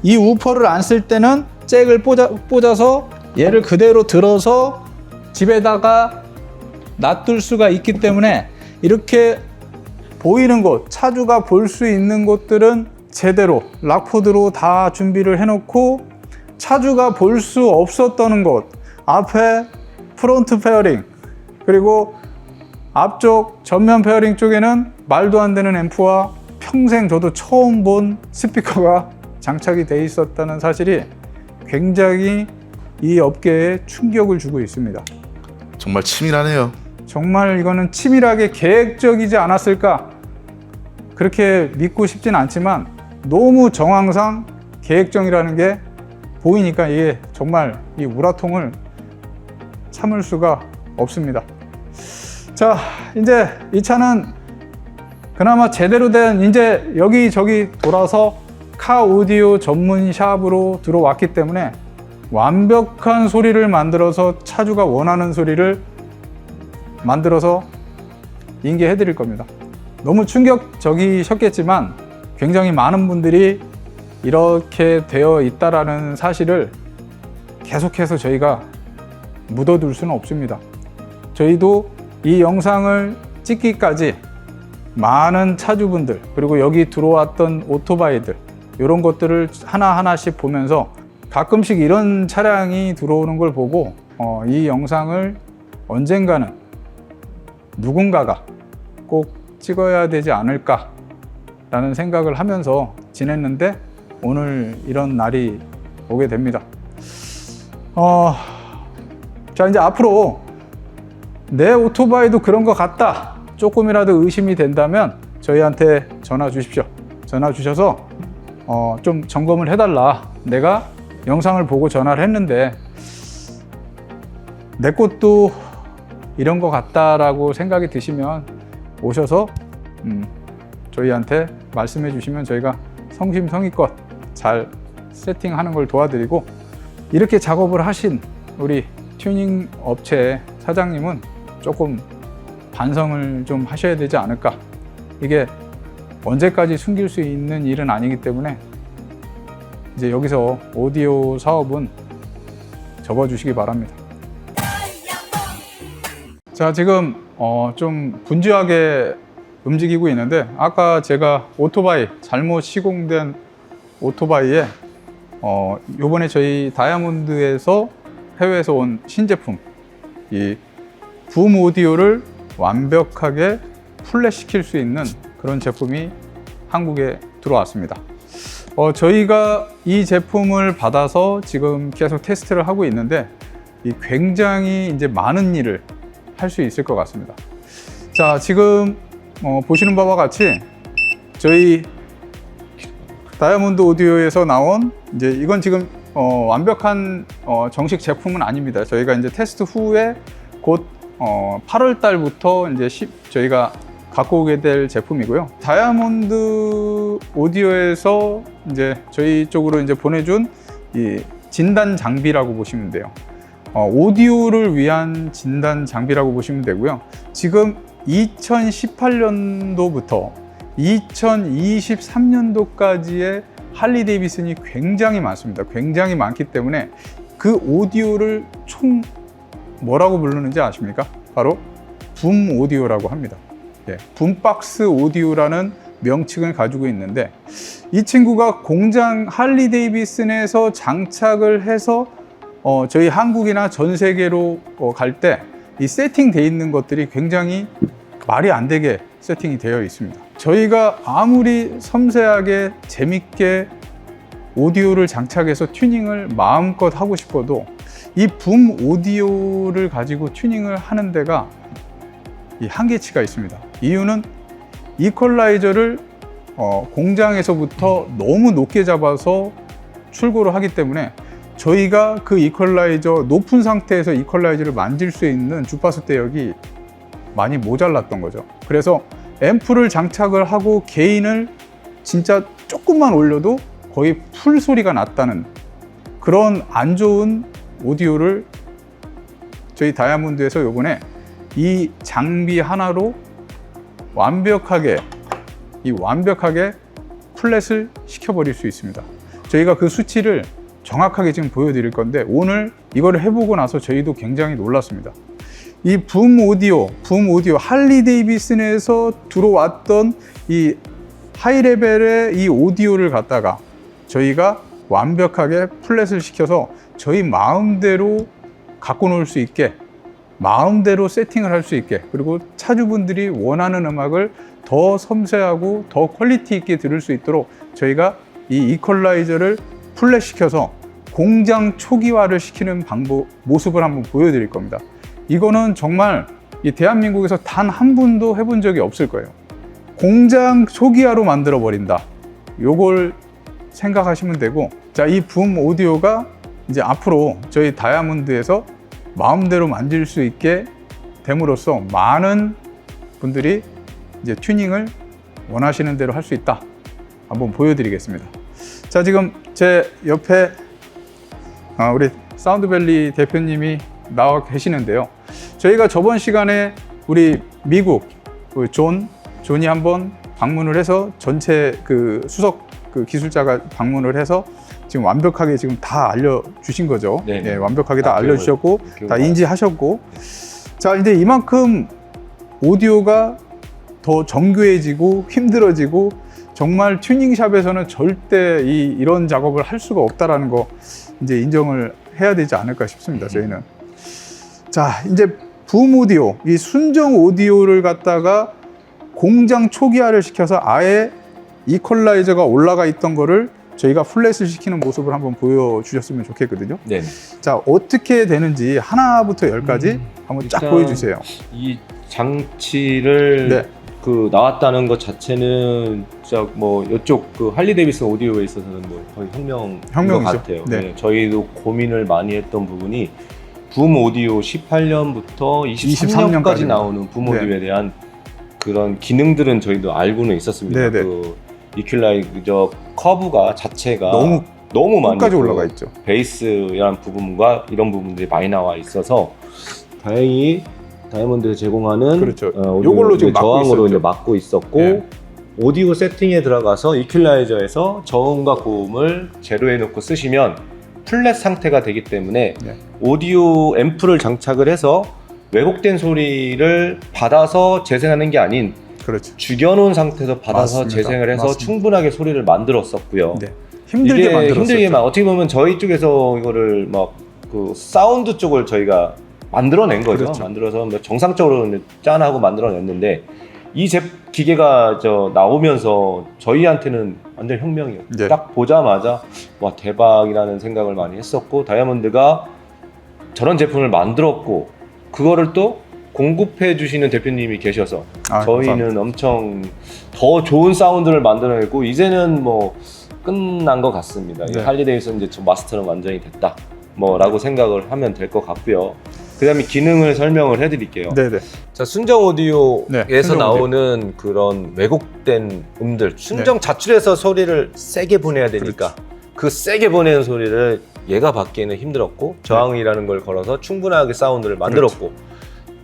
이 우퍼를 안 쓸 때는 잭을 꽂아서 얘를 그대로 들어서 집에다가 놔둘 수가 있기 때문에 이렇게 보이는 곳, 차주가 볼 수 있는 곳들은 제대로 락포드로 다 준비를 해놓고, 차주가 볼 수 없었던 곳, 앞에 프론트 페어링, 그리고 앞쪽 전면 페어링 쪽에는 말도 안 되는 앰프와 평생 저도 처음 본 스피커가 장착이 돼 있었다는 사실이 굉장히 이 업계에 충격을 주고 있습니다. 정말 치밀하네요. 정말 이거는 치밀하게 계획적이지 않았을까, 그렇게 믿고 싶진 않지만 너무 정황상 계획적이라는 게 보이니까 이게 정말 이 우라통을 참을 수가 없습니다. 자, 이제 이 차는 그나마 제대로 된, 이제 여기저기 돌아서 카 오디오 전문 샵으로 들어왔기 때문에 완벽한 소리를 만들어서 차주가 원하는 소리를 만들어서 인계해 드릴 겁니다. 너무 충격적이셨겠지만 굉장히 많은 분들이 이렇게 되어 있다라는 사실을 계속해서 저희가 묻어둘 수는 없습니다. 저희도 이 영상을 찍기까지 많은 차주분들, 그리고 여기 들어왔던 오토바이들, 이런 것들을 하나하나씩 보면서 가끔씩 이런 차량이 들어오는 걸 보고 이 영상을 언젠가는 누군가가 꼭 찍어야 되지 않을까 라는 생각을 하면서 지냈는데, 오늘 이런 날이 오게 됩니다. 자, 이제 앞으로 내 오토바이도 그런 것 같다, 조금이라도 의심이 된다면 저희한테 전화 주십시오. 전화 주셔서 좀 점검을 해달라, 내가 영상을 보고 전화를 했는데 내 것도 이런 것 같다라고 생각이 드시면 오셔서 저희한테 말씀해 주시면 저희가 성심성의껏 잘 세팅하는 걸 도와드리고, 이렇게 작업을 하신 우리 튜닝 업체 사장님은 조금 반성을 좀 하셔야 되지 않을까. 이게 언제까지 숨길 수 있는 일은 아니기 때문에 이제 여기서 오디오 사업은 접어주시기 바랍니다. 자, 지금 좀 분주하게 움직이고 있는데, 아까 제가 오토바이, 잘못 시공된 오토바이에 요번에 저희 다이아몬드에서, 해외에서 온 신제품, 이 붐 오디오를 완벽하게 플랫시킬 수 있는 그런 제품이 한국에 들어왔습니다. 저희가 이 제품을 받아서 지금 계속 테스트를 하고 있는데, 이 굉장히 이제 많은 일을 할 수 있을 것 같습니다. 자, 지금 보시는 바와 같이 저희 다이아몬드 오디오에서 나온, 이제 이건 지금 완벽한 정식 제품은 아닙니다. 저희가 이제 테스트 후에 곧 8월 달부터 이제 저희가 갖고 오게 될 제품이고요. 다이아몬드 오디오에서 이제 저희 쪽으로 이제 보내준 이 진단 장비라고 보시면 돼요. 오디오를 위한 진단 장비라고 보시면 되고요. 지금 2018년도부터 2023년도까지의 할리 데이비슨이 굉장히 많습니다. 굉장히 많기 때문에 그 오디오를 총 뭐라고 부르는지 아십니까? 바로 붐 오디오라고 합니다. 붐박스 오디오라는 명칭을 가지고 있는데, 이 친구가 공장 할리 데이비슨에서 장착을 해서 저희 한국이나 전 세계로 갈 때 이 세팅되어 있는 것들이 굉장히 말이 안 되게 세팅이 되어 있습니다. 저희가 아무리 섬세하게 재밌게 오디오를 장착해서 튜닝을 마음껏 하고 싶어도 이 붐 오디오를 가지고 튜닝을 하는 데가 이 한계치가 있습니다. 이유는 이퀄라이저를 공장에서부터 너무 높게 잡아서 출고를 하기 때문에 저희가 그 이퀄라이저 높은 상태에서 이퀄라이저를 만질 수 있는 주파수 대역이 많이 모자랐던 거죠. 그래서 앰프를 장착을 하고 게인을 진짜 조금만 올려도 거의 풀 소리가 났다는 그런 안 좋은 오디오를 저희 다이아몬드에서 요번에 이 장비 하나로 완벽하게 플랫을 시켜버릴 수 있습니다. 저희가 그 수치를 정확하게 지금 보여드릴 건데 오늘 이거를 해보고 나서 저희도 굉장히 놀랐습니다. 이 붐 오디오 할리 데이비슨에서 들어왔던 이 하이 레벨의 이 오디오를 갖다가 저희가 완벽하게 플랫을 시켜서 저희 마음대로 갖고 놀 수 있게 마음대로 세팅을 할 수 있게 그리고 차주분들이 원하는 음악을 더 섬세하고 더 퀄리티 있게 들을 수 있도록 저희가 이 이퀄라이저를 플랫 시켜서 공장 초기화를 시키는 모습을 한번 보여드릴 겁니다. 이거는 정말 이 대한민국에서 단 한 분도 해본 적이 없을 거예요. 공장 초기화로 만들어 버린다. 요걸 생각하시면 되고, 자, 이 붐 오디오가 이제 앞으로 저희 다이아몬드에서 마음대로 만질 수 있게 됨으로써 많은 분들이 이제 튜닝을 원하시는 대로 할 수 있다. 한번 보여드리겠습니다. 자, 지금 제 옆에 우리 사운드밸리 대표님이 나와 계시는데요. 저희가 저번 시간에 우리 미국 존이 한번 방문을 해서 전체 그 수석 그 기술자가 방문을 해서 지금 완벽하게 지금 다 알려주신 거죠. 네, 완벽하게 다 알려주셨고 다 인지하셨고, 자, 이제 이만큼 오디오가 더 정교해지고 힘들어지고 정말 튜닝샵에서는 절대 이런 작업을 할 수가 없다라는 거 이제 인정을 해야 되지 않을까 싶습니다. 저희는. 자, 이제 붐 오디오, 이 순정 오디오를 갖다가 공장 초기화를 시켜서 아예 이퀄라이저가 올라가 있던 거를 저희가 플랫을 시키는 모습을 한번 보여주셨으면 좋겠거든요. 네. 자, 어떻게 되는지 하나부터 열까지 한번 쫙 보여주세요. 이 장치를 네. 그 나왔다는 것 자체는 진짜 뭐 이쪽 그 할리 데이비슨 오디오에 있어서는 뭐 거의 혁명인 것 같아요. 네. 네, 저희도 고민을 많이 했던 부분이 붐 오디오 18년부터 23년까지 나오는 붐 오디오에 대한 그런 기능들은 저희도 알고는 있었습니다. 그 이퀄라이저 커브가 자체가 너무 많이 끝까지 올라가 있죠. 베이스라는 부분과 이런 부분들이 많이 나와 있어서 다행히 다이아몬드에서 제공하는 요걸로 지금 저항으로 이제 막고 있었고, 오디오 세팅에 들어가서 이퀄라이저에서 저음과 고음을 제로에 놓고 쓰시면 플랫 상태가 되기 때문에 오디오 앰프를 장착을 해서 왜곡된 소리를 받아서 재생하는 게 아닌 죽여놓은 상태에서 받아서 재생을 해서 충분하게 소리를 만들었었고요. 힘들게 만들었었죠. 어떻게 보면 저희 쪽에서 이거를 막 그 사운드 쪽을 저희가 만들어낸 거죠. 만들어서 뭐 정상적으로 짠하고 만들어냈는데 이 기계가 나오면서 저희한테는 완전 혁명이에요. 딱 보자마자 와, 대박이라는 생각을 많이 했었고, 다이아몬드가 저런 제품을 만들었고 그거를 또 공급해 주시는 대표님이 계셔서 저희는 감사합니다. 엄청 더 좋은 사운드를 만들어냈고 이제는 뭐 끝난 것 같습니다. 할리 데이비슨 이제 마스터는 완전히 됐다 라고 생각을 하면 될 것 같고요. 그 다음에 기능을 설명을 해드릴게요. 자, 순정 오디오에서 나오는 그런 왜곡된 음들, 순정 자출해서 소리를 세게 보내야 되니까 그 세게 보내는 소리를 얘가 받기에는 힘들었고, 저항이라는 걸 걸어서 충분하게 사운드를 만들었고,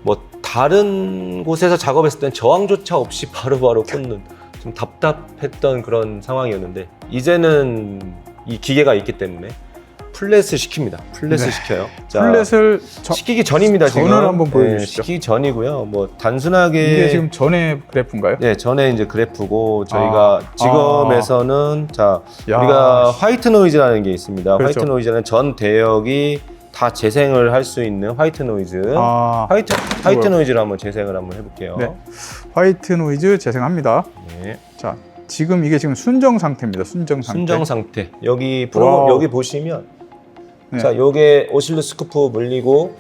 뭐 다른 곳에서 작업했을 땐 저항조차 없이 바로바로 끊는 좀 답답했던 그런 상황이었는데, 이제는 이 기계가 있기 때문에 플랫을 시킵니다. 플랫을 시켜요. 자, 플랫을 시키기 전입니다. 지금 전을 한번 보여주시죠. 시키기 전이고요. 뭐 단순하게 이게 지금 전의 그래프인가요? 네, 전에 이제 그래프고 저희가 지금에서는 자, 우리가 화이트 노이즈라는 게 있습니다. 화이트 노이즈는 전 대역이 다 재생을 할 수 있는 화이트 노이즈. 화이트 노이즈를 한번 재생을 한번 해볼게요. 네. 화이트 노이즈 재생합니다. 네. 자, 지금 이게 지금 순정 상태입니다. 순정 상태. 순정 상태. 여기 프로그램 여기 보시면 네. 자, 요게 오실로스코프 물리고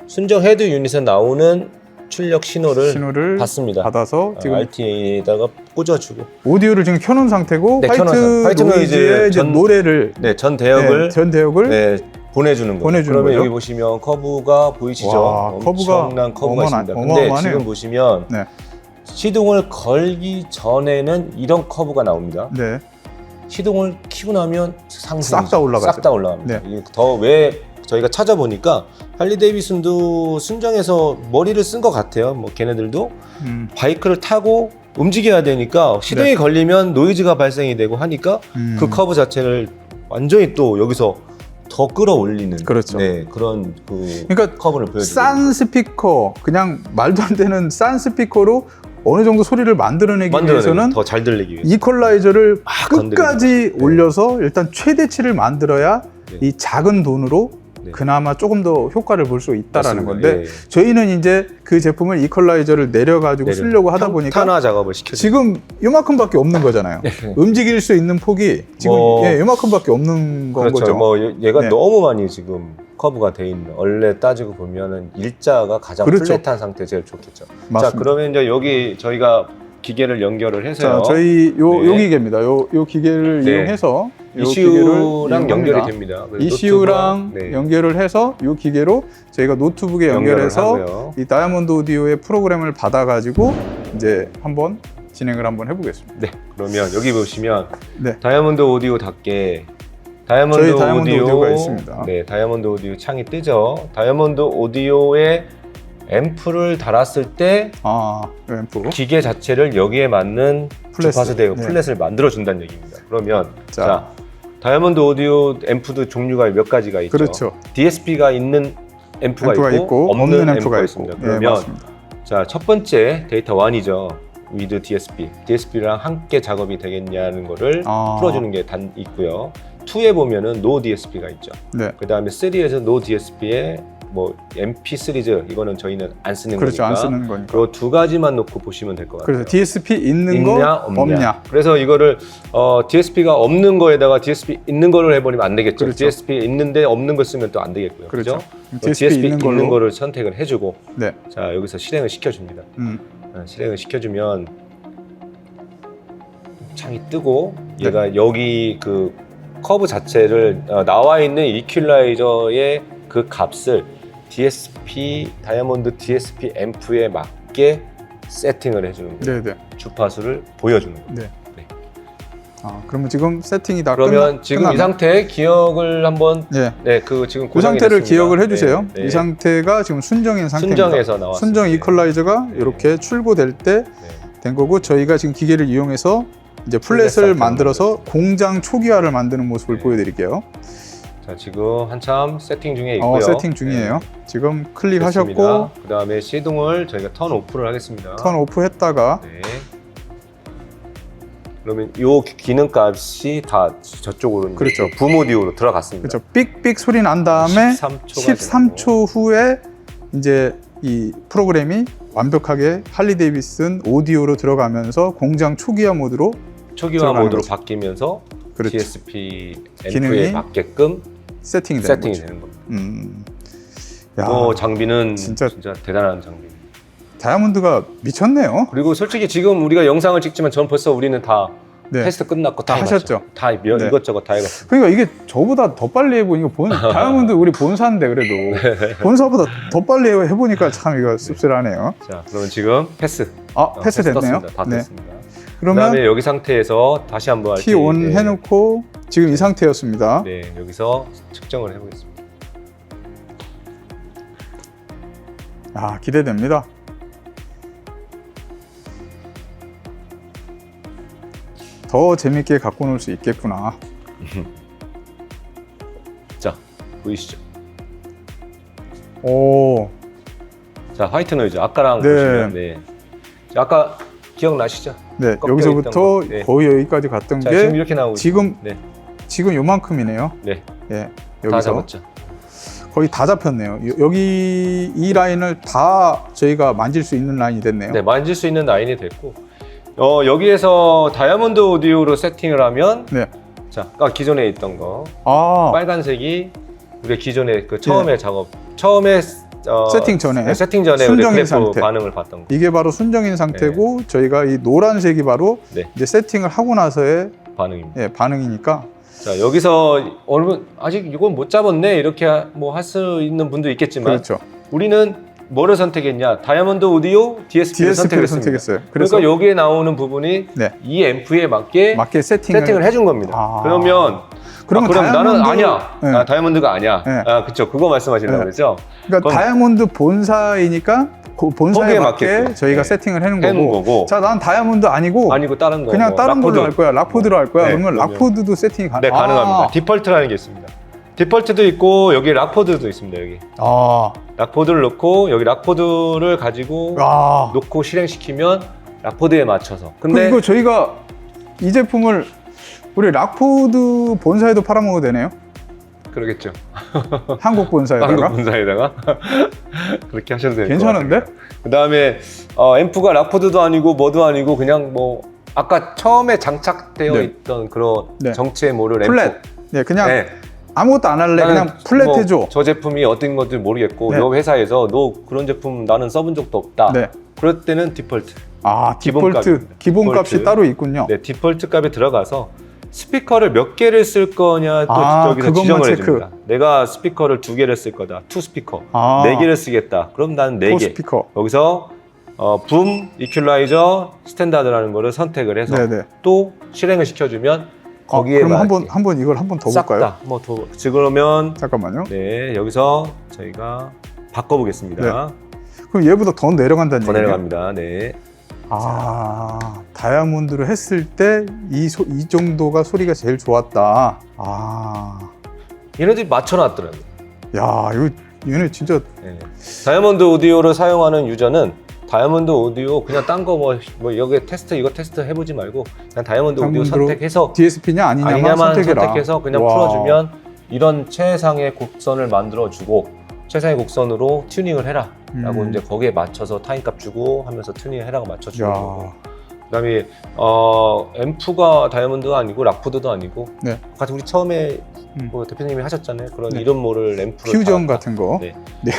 순정 헤드 유닛에 나오는 출력 신호를 받습니다. 받아서 지금 RTA에다가 꽂아주고 오디오를 지금 켜놓은 상태고 네, 화이트 노이즈의 이제 노래를 전 대역을 보내주는 거예요. 그러면 거죠? 여기 보시면 커브가 보이시죠? 와, 엄청난 커브가 있습니다. 근데 어마어마하네요. 지금 보시면 네. 시동을 걸기 전에는 이런 커브가 나옵니다. 네. 시동을 키고 나면 상승 싹 다 올라가죠. 싹 다 올라갑니다. 네. 더 왜 저희가 찾아보니까 할리 데이비슨도 순정에서 머리를 쓴 것 같아요. 뭐 걔네들도 바이크를 타고 움직여야 되니까 시동이 네. 걸리면 노이즈가 발생이 되고 하니까 그 커브 자체를 완전히 또 여기서 더 끌어올리는 그렇죠. 네, 그런 그러니까 커브를 보여주고 싼 스피커, 그냥 말도 안 되는 싼 스피커로 어느 정도 소리를 만들어내기 위해서는 더 잘 들리기 위해서 이퀄라이저를 건드리는 끝까지 거죠. 올려서 일단 최대치를 만들어야 네. 이 작은 돈으로 네. 그나마 조금 더 효과를 볼 수 있다라는 맞습니다. 건데 예. 저희는 이제 그 제품을 이퀄라이저를 내려가지고 쓰려고 하다 보니까 탄화 작업을 시켜줘. 지금 요만큼밖에 없는 거잖아요. 움직일 수 있는 폭이 지금 요만큼밖에 없는 건 그렇죠. 거죠. 뭐 얘가 네. 너무 많이 지금 커브가 돼 있는. 원래 따지고 보면은 일자가 가장 그렇죠. 플랫한 상태 제일 좋겠죠. 맞습니다. 자, 그러면 이제 여기 저희가 기계를 연결을 해서요. 자, 저희 요 네. 기계입니다. 요 기계를 네. 이용해서 요 ECU랑 기계를 연결이 이용합니다. 됩니다. ECU랑 네. 연결을 해서 이 기계로 저희가 노트북에 연결해서 하고요. 이 다이아몬드 오디오의 프로그램을 받아가지고 이제 한번 진행을 한번 해보겠습니다. 네, 그러면 여기 보시면 네. 다이아몬드 오디오답게 저희 다이아몬드 오디오가 있습니다. 네, 다이아몬드 오디오 창이 뜨죠. 다이아몬드 오디오에 앰프를 달았을 때 앰프. 기계 자체를 여기에 맞는 플랫. 주파수 대역 네. 플랫을 만들어준다는 얘기입니다. 그러면 자. 다이아몬드 오디오 앰프도 종류가 몇 가지가 있죠. 그렇죠. DSP가 있는 앰프가 있고 없는 앰프가 있습니다. 네, 그러면 맞습니다. 자, 첫 번째 데이터 1이죠. with DSP랑 함께 작업이 되겠냐는 거를 풀어주는 게 있고요. 2에 보면은 no DSP가 있죠. 네. 그 다음에 3에서 no DSP에 뭐 MP 시리즈 이거는 저희는 안 쓰는 그렇죠. 거니까 안 쓰는 거니까. 이 두 가지만 놓고 보시면 될 것 같아요. 그래서 DSP 있는 있냐, 거 없냐. 그래서 이거를 DSP가 없는 거에다가 DSP 있는 거를 해버리면 안 되겠죠. 그렇죠. DSP 있는데 없는 거 쓰면 또 안 되겠고요. 그렇죠. 그죠? DSP 있는 거를 선택을 해주고 네. 자, 여기서 실행을 시켜줍니다. 실행을 시켜주면 창이 뜨고 얘가 여기 그 커브 자체를 나와 있는 이퀄라이저의 그 값을 DSP 다이아몬드 DSP 앰프에 맞게 세팅을 해주는 거예요. 네네. 주파수를 보여주는 거예요. 네. 네. 그러면 지금 세팅이 다 그러면 지금 이 상태의 기억을 한번 그 지금 그 상태를 됐습니다. 기억을 해주세요. 네. 이 상태가 지금 순정인 상태입니다. 순정에서 나왔습니다. 순정 이퀄라이저가 이렇게 출고될 때 된 거고 저희가 지금 기계를 이용해서 이제 플랫을 만들어서 공장 초기화를 만드는 모습을 보여드릴게요. 자, 지금 한참 세팅 중에 있고요. 세팅 중이에요. 지금 클릭하셨고 그 다음에 시동을 저희가 턴 오프를 하겠습니다. 턴 오프 했다가 그러면 이 기능값이 다 저쪽으로 그렇죠. 붐오디오로 들어갔습니다. 그렇죠. 삑삑 소리 난 다음에 13초 후에 이제 이 프로그램이 완벽하게 할리 데이비슨 오디오로 들어가면서 공장 초기화 모드로 모드로 바뀌면서 그렇죠. DSP 기능이 앰프에 맞게끔 세팅이 되는 겁니다. 장비는 진짜 대단한 장비. 다이아몬드가 미쳤네요. 그리고 솔직히 지금 우리가 영상을 찍지만 전 벌써 우리는 다 테스트 끝났고 다 하셨죠. 다 이것저것 다 해봤어요. 그러니까 이게 저보다 더 빨리 해보니까 다이아몬드 우리 본사인데 그래도 본사보다 더 빨리 해보니까 참 이거 씁쓸하네요. 자, 그러면 지금 패스. 패스 됐네요. 다 됐습니다. 그러면 그다음에 여기 상태에서 다시 한번 키 온 해놓고 지금 이 상태였습니다. 네, 여기서 측정을 해보겠습니다. 기대됩니다. 더 재밌게 갖고 놀 수 있겠구나. 자, 보이시죠? 자, 화이트 노이즈 아까랑 보시면 자, 아까 기억나시죠? 네, 여기서부터 거의 여기까지 갔던 게 지금 이렇게 나오고 지금 요만큼이네요. 네, 여기서. 다 잡았죠. 거의 다 잡혔네요. 여기 이 라인을 다 저희가 만질 수 있는 라인이 됐네요. 네, 만질 수 있는 라인이 됐고 여기에서 다이아몬드 오디오로 세팅을 하면 네. 자, 아까 기존에 있던 거 아, 빨간색이 우리 기존에 그 처음에 작업 처음에 세팅 전에 네, 세팅 전에 우리 순정인 그래프 상태. 반응을 봤던 거. 이게 바로 순정인 상태고 저희가 이 노란색이 바로 네. 이제 세팅을 하고 나서의 반응입니다. 예, 반응이니까 자, 여기서 아직 이건 못 잡았네 이렇게 뭐 할 수 있는 분도 있겠지만 그렇죠. 우리는 뭐를 선택했냐? 다이아몬드 오디오 DSP를 DSP를 선택했습니다. 선택했어요. 그래서 그러니까 여기에 나오는 부분이 네. 이 앰프에 맞게 세팅을 해준 겁니다. 아. 그러면 그러면 그럼 나는 다이아몬드- 아니야. 네. 아, 다이아몬드가 아니야. 네. 아, 그쵸. 그거 말씀하시려고 네. 그랬죠? 그러니까 그럼- 다이아몬드 본사이니까 그 본사에 거기에 맞게 맞게끔. 저희가 네. 세팅을 해놓은 해놓은 거고. 거고. 자, 난 다이아몬드 아니고 아니고 다른 거. 그냥 뭐, 다른 락포드. 걸로 할 거야. 락포드로 할 거야. 네, 그러면 그러면- 락포드도 세팅이 네, 가능합니다. 아, 디폴트라는 게 있습니다. 디폴트도 있고 여기 락포드도 있습니다. 여기 아, 락포드를 넣고 여기 락포드를 가지고 아. 놓고 실행시키면 락포드에 맞춰서. 그럼 근데 이거 저희가 이 제품을 우리 락포드 본사에도 팔아먹어도 되네요? 그러겠죠. 한국 본사에다가? 한국 본사에다가 그렇게 하셔도 될 것 같아요. 괜찮은데? 그다음에 앰프가 락포드도 아니고 뭐도 아니고 그냥 뭐 아까 처음에 장착되어 네. 있던 그런 네. 정체 모를 플랫. 앰프. 네, 그냥 네. 아무것도 안 할래. 나는 그냥 플랫 뭐 해줘. 저 제품이 어떤 건지 모르겠고 네. 너 회사에서 너 그런 제품 나는 써본 적도 없다. 네. 그럴 때는 디폴트. 아, 디폴트. 기본값입니다. 기본값이 디폴트. 따로 있군요. 네, 디폴트 값에 들어가서 스피커를 몇 개를 쓸 거냐 또 아, 저기서 그것만 지정을 체크. 해줍니다. 내가 스피커를 2개를 쓸 거다. 투 스피커. 아. 4개를 쓰겠다. 그럼 나는 4개. 스피커. 여기서 붐, 이퀄라이저, 스탠다드라는 거를 선택을 해서 네네. 또 실행을 시켜주면 거기에 그럼 맞게 한번 이걸 한번 더 싹 볼까요? 다. 뭐 더. 그러면 잠깐만요. 네 여기서 저희가 바꿔보겠습니다. 그럼 얘보다 더 내려간다는 더 얘기예요? 내려갑니다. 네. 아, 다이아몬드를 했을 때 이 정도가 소리가 제일 좋았다. 아, 얘네들이 맞춰놨더라고요. 야, 이거 얘네 진짜 네. 다이아몬드 오디오를 사용하는 유저는 다이아몬드 오디오 그냥 딴 거 뭐 여기 테스트 이거 테스트 해보지 말고 그냥 다이아몬드 오디오 다이아몬드로 선택해서 DSP냐 아니냐만, 아니냐만 선택해라. 선택해서 그냥 와. 풀어주면 이런 최상의 곡선을 만들어주고 최상의 곡선으로 튜닝을 해라 라고 이제 거기에 맞춰서 타임값 주고 하면서 튜닝 해라고 맞춰주는 거고 야, 그다음에 앰프가 다이아몬드가 아니고 락포드도 아니고 네. 같은 우리 처음에 뭐 대표님이 하셨잖아요 그런 이름 모를 앰프를 퓨전 달았다. 같은 거. 네. 네.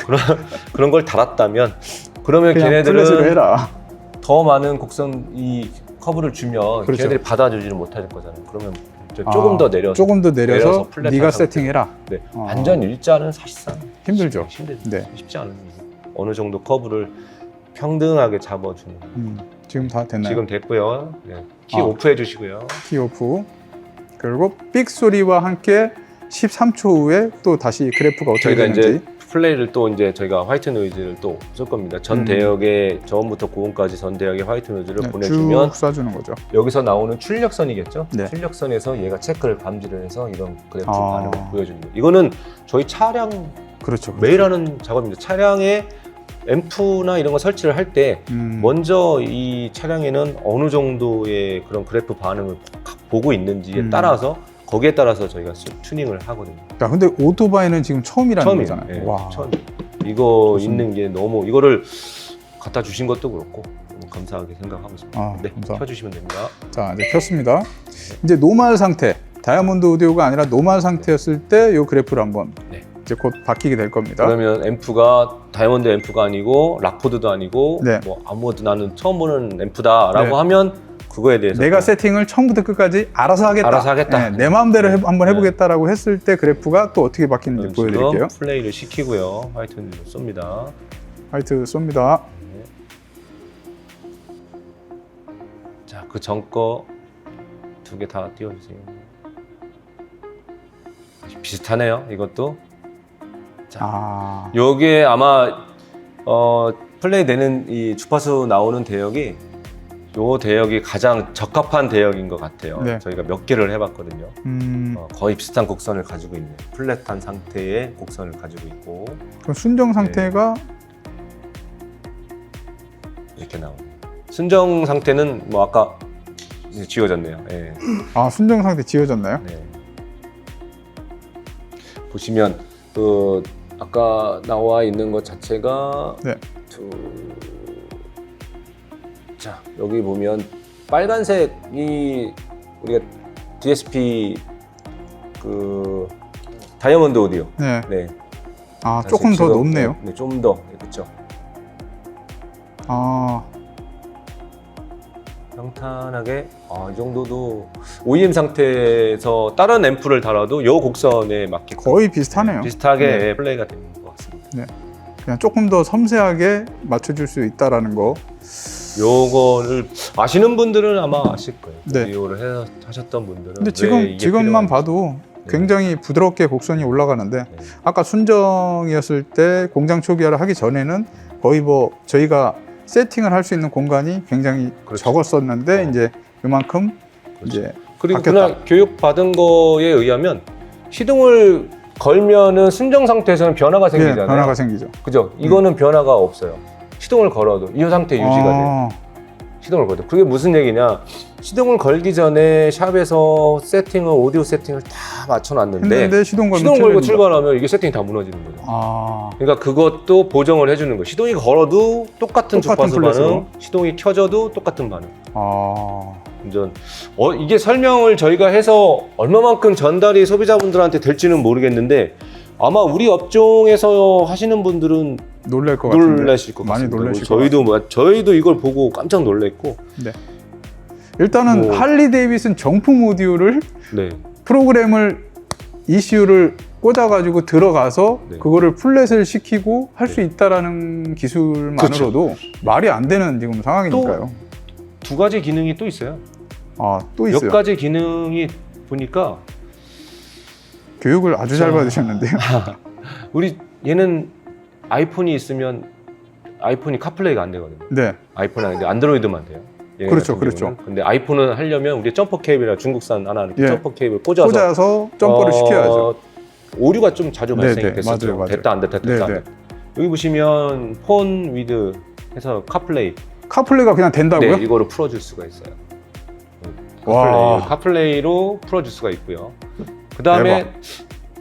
그런 걸 달았다면 그러면 그냥 플랫으로 걔네들은 해라. 더 많은 곡선 이 커브를 주면 그렇죠. 걔네들이 받아주지는 못할 거잖아요. 그러면 이제 조금 더 내려서 조금 더 내려서 플랫한 네가 상태. 세팅해라. 네. 어. 완전 일자는 사실상 힘들죠. 힘들죠. 네. 쉽지 않은 일이에요. 어느 정도 커브를 평등하게 잡아주는. 지금 다 됐나요? 지금 됐고요. 네. 키 아. 오프해 주시고요. 키 오프. 그리고 삑 소리와 함께 13초 후에 또 다시 그래프가 어떻게 저희가 되는지. 이제 플레이를 또 이제 저희가 화이트 노이즈를 또 쓸 겁니다. 전 대역에 저음부터 고음까지 전 대역에 화이트 노이즈를 네, 보내주면 쭉 쏴주는 거죠. 여기서 나오는 출력선이겠죠? 네. 출력선에서 얘가 체크를 감지를 해서 이런 그래프 아. 반응을 보여줍니다. 이거는 저희 차량 그렇죠. 매일 하는 작업입니다. 차량에 앰프나 이런 거 설치를 할 때 먼저 이 차량에는 어느 정도의 그런 그래프 반응을 보고 있는지에 따라서 거기에 따라서 저희가 튜닝을 하거든요. 야, 근데 오토바이는 지금 처음이라는 처음이에요. 거잖아요. 네, 와. 처음. 이거 좋습니다. 있는 게 너무 이거를 갖다 주신 것도 그렇고 너무 감사하게 생각하고 있습니다. 아, 네, 감사합니다. 켜주시면 됩니다. 자, 이제 켰습니다. 이제 노멀 상태, 다이아몬드 오디오가 아니라 노멀 상태였을 때 이 그래프를 한번 네. 이제 곧 바뀌게 될 겁니다. 그러면 앰프가 다이아몬드 앰프가 아니고 락포드도 아니고 네. 뭐 아무것도 나는 처음 보는 앰프다라고 네. 하면 그거에 대해서 내가 또 세팅을 처음부터 끝까지 알아서 하겠다. 알아서 하겠다. 네, 내 마음대로 네. 한번 해보겠다라고 했을 때 그래프가 또 어떻게 바뀌는지 지금 보여드릴게요. 플레이를 시키고요. 화이트 노이즈를 쏩니다. 화이트 쏩니다. 자, 그 전 거 두 개 다 띄워주세요. 비슷하네요. 이것도. 자, 아, 요게 아마 플레이 되는 이 주파수 나오는 대역이 요 대역이 가장 적합한 대역인 것 같아요. 네. 저희가 몇 개를 해봤거든요. 음, 거의 비슷한 곡선을 가지고 있는 플랫한 상태의 곡선을 가지고 있고 그럼 순정 상태가 이렇게 나옵니다. 순정 상태는 뭐 아까 이제 지워졌네요. 예. 아 순정 상태 지워졌나요? 네. 보시면 그 아까 나와 있는 것 자체가 네. 자, 여기 보면 빨간색이 우리가 DSP 그 다이아몬드 오디오. 네. 네. 아, 조금 더 높네요. 네, 좀 더. 그렇죠. 아, 평탄하게 이 정도도 OEM 상태에서 다른 앰프를 달아도 요 곡선에 맞게 거의 비슷하네요. 비슷하게 네. 플레이가 되는 것 같습니다. 네. 그냥 조금 더 섬세하게 맞춰줄 수 있다라는 거. 요거를 아시는 분들은 아마 아실 거예요. 네. 오디오를 하셨던 분들은. 근데 왜 이게 지금만 필요한지. 봐도 굉장히 부드럽게 곡선이 올라가는데 네. 아까 순정이었을 때 공장 초기화를 하기 전에는 거의 뭐 저희가 세팅을 할 수 있는 공간이 굉장히 그렇죠. 적었었는데 이제 이만큼 그렇죠. 이제 그리고 바뀌었다. 그날 교육 받은 거에 의하면 시동을 걸면은 순정 상태에서는 변화가 생기잖아요. 변화가 생기죠. 그죠? 이거는 변화가 없어요. 시동을 걸어도 이 상태 유지가 돼요. 시동을 걸어도. 그게 무슨 얘기냐? 시동을 걸기 전에 샵에서 세팅을 오디오 세팅을 다 맞춰놨는데 했는데 시동 걸고 걸고 출발하면 이게 세팅이 다 무너지는 거죠. 그러니까 그것도 보정을 해주는 거예요. 시동이 걸어도 똑같은 주파수 플랫으로. 반응, 시동이 켜져도 똑같은 반응. 아, 완전 이게 설명을 저희가 해서 얼마만큼 전달이 소비자분들한테 될지는 모르겠는데 아마 우리 업종에서 하시는 분들은 놀랄 것 같은데. 놀라실 것 많이 같습니다. 놀라실 것 같아요. 저희도 이걸 보고 깜짝 놀랐고. 네. 일단은 뭐- 할리 데이비슨 정품 오디오를 네. 프로그램을 ECU를 꽂아가지고 들어가서 네. 그거를 플랫을 시키고 할 수 있다라는 기술만으로도 말이 안 되는 지금 상황이니까요. 두 가지 기능이 또 있어요. 또 있어요. 몇 가지 기능이 보니까 교육을 아주 잘 받으셨는데요. 우리 얘는 아이폰이 있으면 아이폰이 카플레이가 안 되거든요. 네, 아이폰이 아닌데 안드로이드만 돼요. 얘네 그렇죠, 같은 그렇죠. 경우는. 근데 아이폰은 하려면 우리 점퍼 케이블이나 중국산 하나 이렇게 예. 점퍼 케이블 꽂아서 점퍼를 시켜야죠. 오류가 좀 자주 네, 발생이 네, 됐었죠. 맞아요, 맞아요. 됐다 안 됐다 됐다 네, 안 네. 됐다. 여기 보시면 폰 위드 해서 카플레이 카플레이가 그냥 된다고요? 네, 이거를 풀어줄 수가 있어요. 와. 카플레이로 풀어줄 수가 있고요. 그 다음에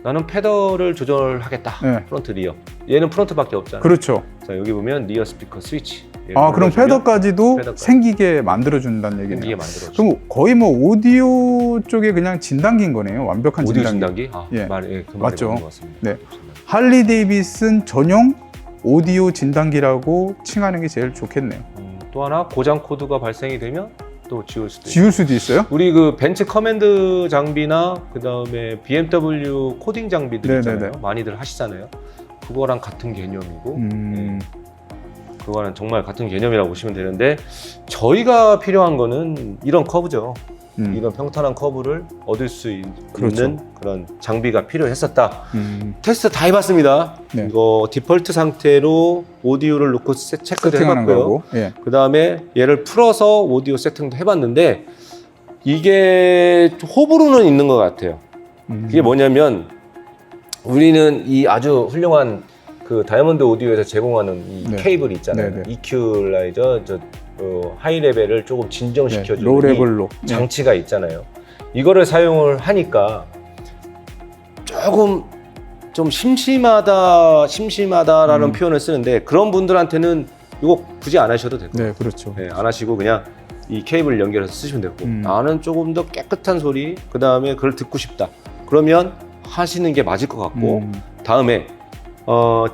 나는 패더를 조절하겠다. 네. 프론트 리어. 얘는 프론트밖에 없잖아요. 그렇죠. 자, 여기 보면 리어 스피커 스위치. 그럼 패더까지도 패더까지. 생기게 만들어준다는 얘기네요. 생기게 만들어줘. 그럼 거의 뭐 오디오 쪽에 그냥 진단기인 거네요. 완벽한 오디오 진단기. 진단기? 예. 그 말이 맞죠. 맞는 것 같습니다. 네. 할리 데이비슨 전용 오디오 진단기라고 칭하는 게 제일 좋겠네요. 또 하나 고장 코드가 발생이 되면 또 지울 수도 있고. 지울 수도 있어요? 우리 그 벤츠 커맨드 장비나 그 다음에 BMW 코딩 장비들 네네네. 있잖아요. 많이들 하시잖아요. 그거랑 같은 개념이고 네. 그거는 정말 같은 개념이라고 보시면 되는데 저희가 필요한 거는 이런 커브죠. 이런 평탄한 커브를 얻을 수 그렇죠. 있는 그런 장비가 필요했었다. 음. 테스트 다 해봤습니다. 네. 이거 디폴트 상태로 오디오를 놓고 체크도 세팅하는 해봤고요. 거고. 예. 그 다음에 얘를 풀어서 오디오 세팅도 해봤는데 이게 호불호는 있는 것 같아요. 그게 뭐냐면 우리는 이 아주 훌륭한 그 다이아몬드 오디오에서 제공하는 이 네. 케이블이 있잖아요. 네네. 이퀄라이저, 하이 레벨을 조금 진정시켜주는 로우 이 레벨로. 장치가 있잖아요. 이거를 사용을 하니까 조금 좀 심심하다라는 표현을 쓰는데 그런 분들한테는 이거 굳이 안 하셔도 될 거예요. 네, 그렇죠. 네, 안 하시고 그냥 이 케이블 연결해서 쓰시면 되고 나는 조금 더 깨끗한 소리 그 다음에 그걸 듣고 싶다 그러면 하시는 게 맞을 것 같고 다음에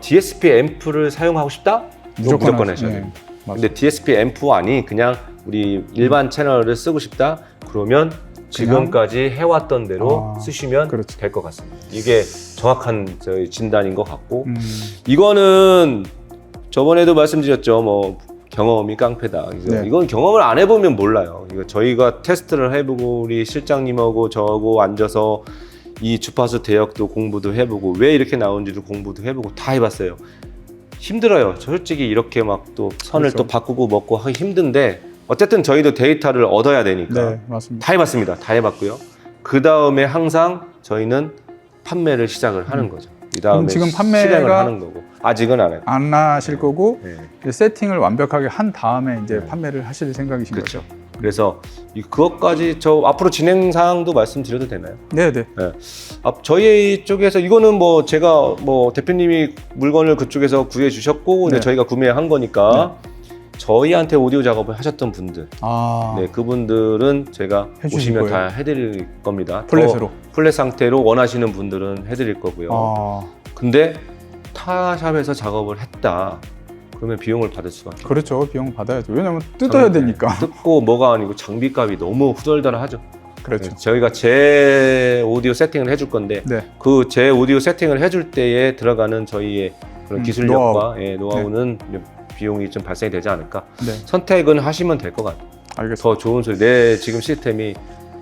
DSP 앰프를 사용하고 싶다? 무조건 하셔야 돼요. 근데 DSP 앰프 아니 그냥 우리 일반 채널을 쓰고 싶다? 그러면 지금까지 해왔던 대로 쓰시면 그렇죠. 될 것 같습니다. 이게 정확한 저희 진단인 것 같고 이거는 저번에도 말씀드렸죠. 뭐 경험이 깡패다. 네. 이건 경험을 안 해보면 몰라요. 이거 저희가 테스트를 해보고 우리 실장님하고 저하고 앉아서 이 주파수 대역도 공부도 해보고 왜 이렇게 나오는지도 공부도 해보고 다 해봤어요. 힘들어요. 솔직히 이렇게 막 또 선을 그렇죠. 또 바꾸고 먹고 하기 힘든데 어쨌든 저희도 데이터를 얻어야 되니까 네, 맞습니다. 다 해봤습니다. 다 해봤고요. 그 다음에 항상 저희는 판매를 시작을 하는 거죠. 이 다음에 지금 판매가 실행을 하는 거고 아직은 안 해요. 안 하실 거고 네. 세팅을 완벽하게 한 다음에 이제 네. 판매를 하실 생각이신 그렇죠. 거죠. 그래서 그것까지 저 앞으로 진행 사항도 말씀드려도 되나요? 네네. 네. 저희 쪽에서 이거는 뭐 제가 뭐 대표님이 물건을 그쪽에서 구해 주셨고 네. 저희가 구매한 거니까 저희한테 오디오 작업을 하셨던 분들, 네, 그분들은 제가 해주실 오시면 거예요? 다 해드릴 겁니다. 플랫으로. 플랫 상태로 원하시는 분들은 해드릴 거고요. 근데 타 샵에서 작업을 했다. 그러면 비용을 받을 수밖에 없어요. 그렇죠. 비용 받아야죠. 왜냐면 뜯어야 되니까. 뜯고 뭐가 아니고 장비값이 너무 후덜덜하죠. 그렇죠. 저희가 제 오디오 세팅을 해줄 건데 네. 그 제 오디오 세팅을 해줄 때에 들어가는 저희의 그런 기술력과 노하우. 노하우는 비용이 좀 발생이 되지 않을까. 네. 선택은 하시면 될 것 같아요. 알겠습니다. 더 좋은 소리, 내 지금 시스템이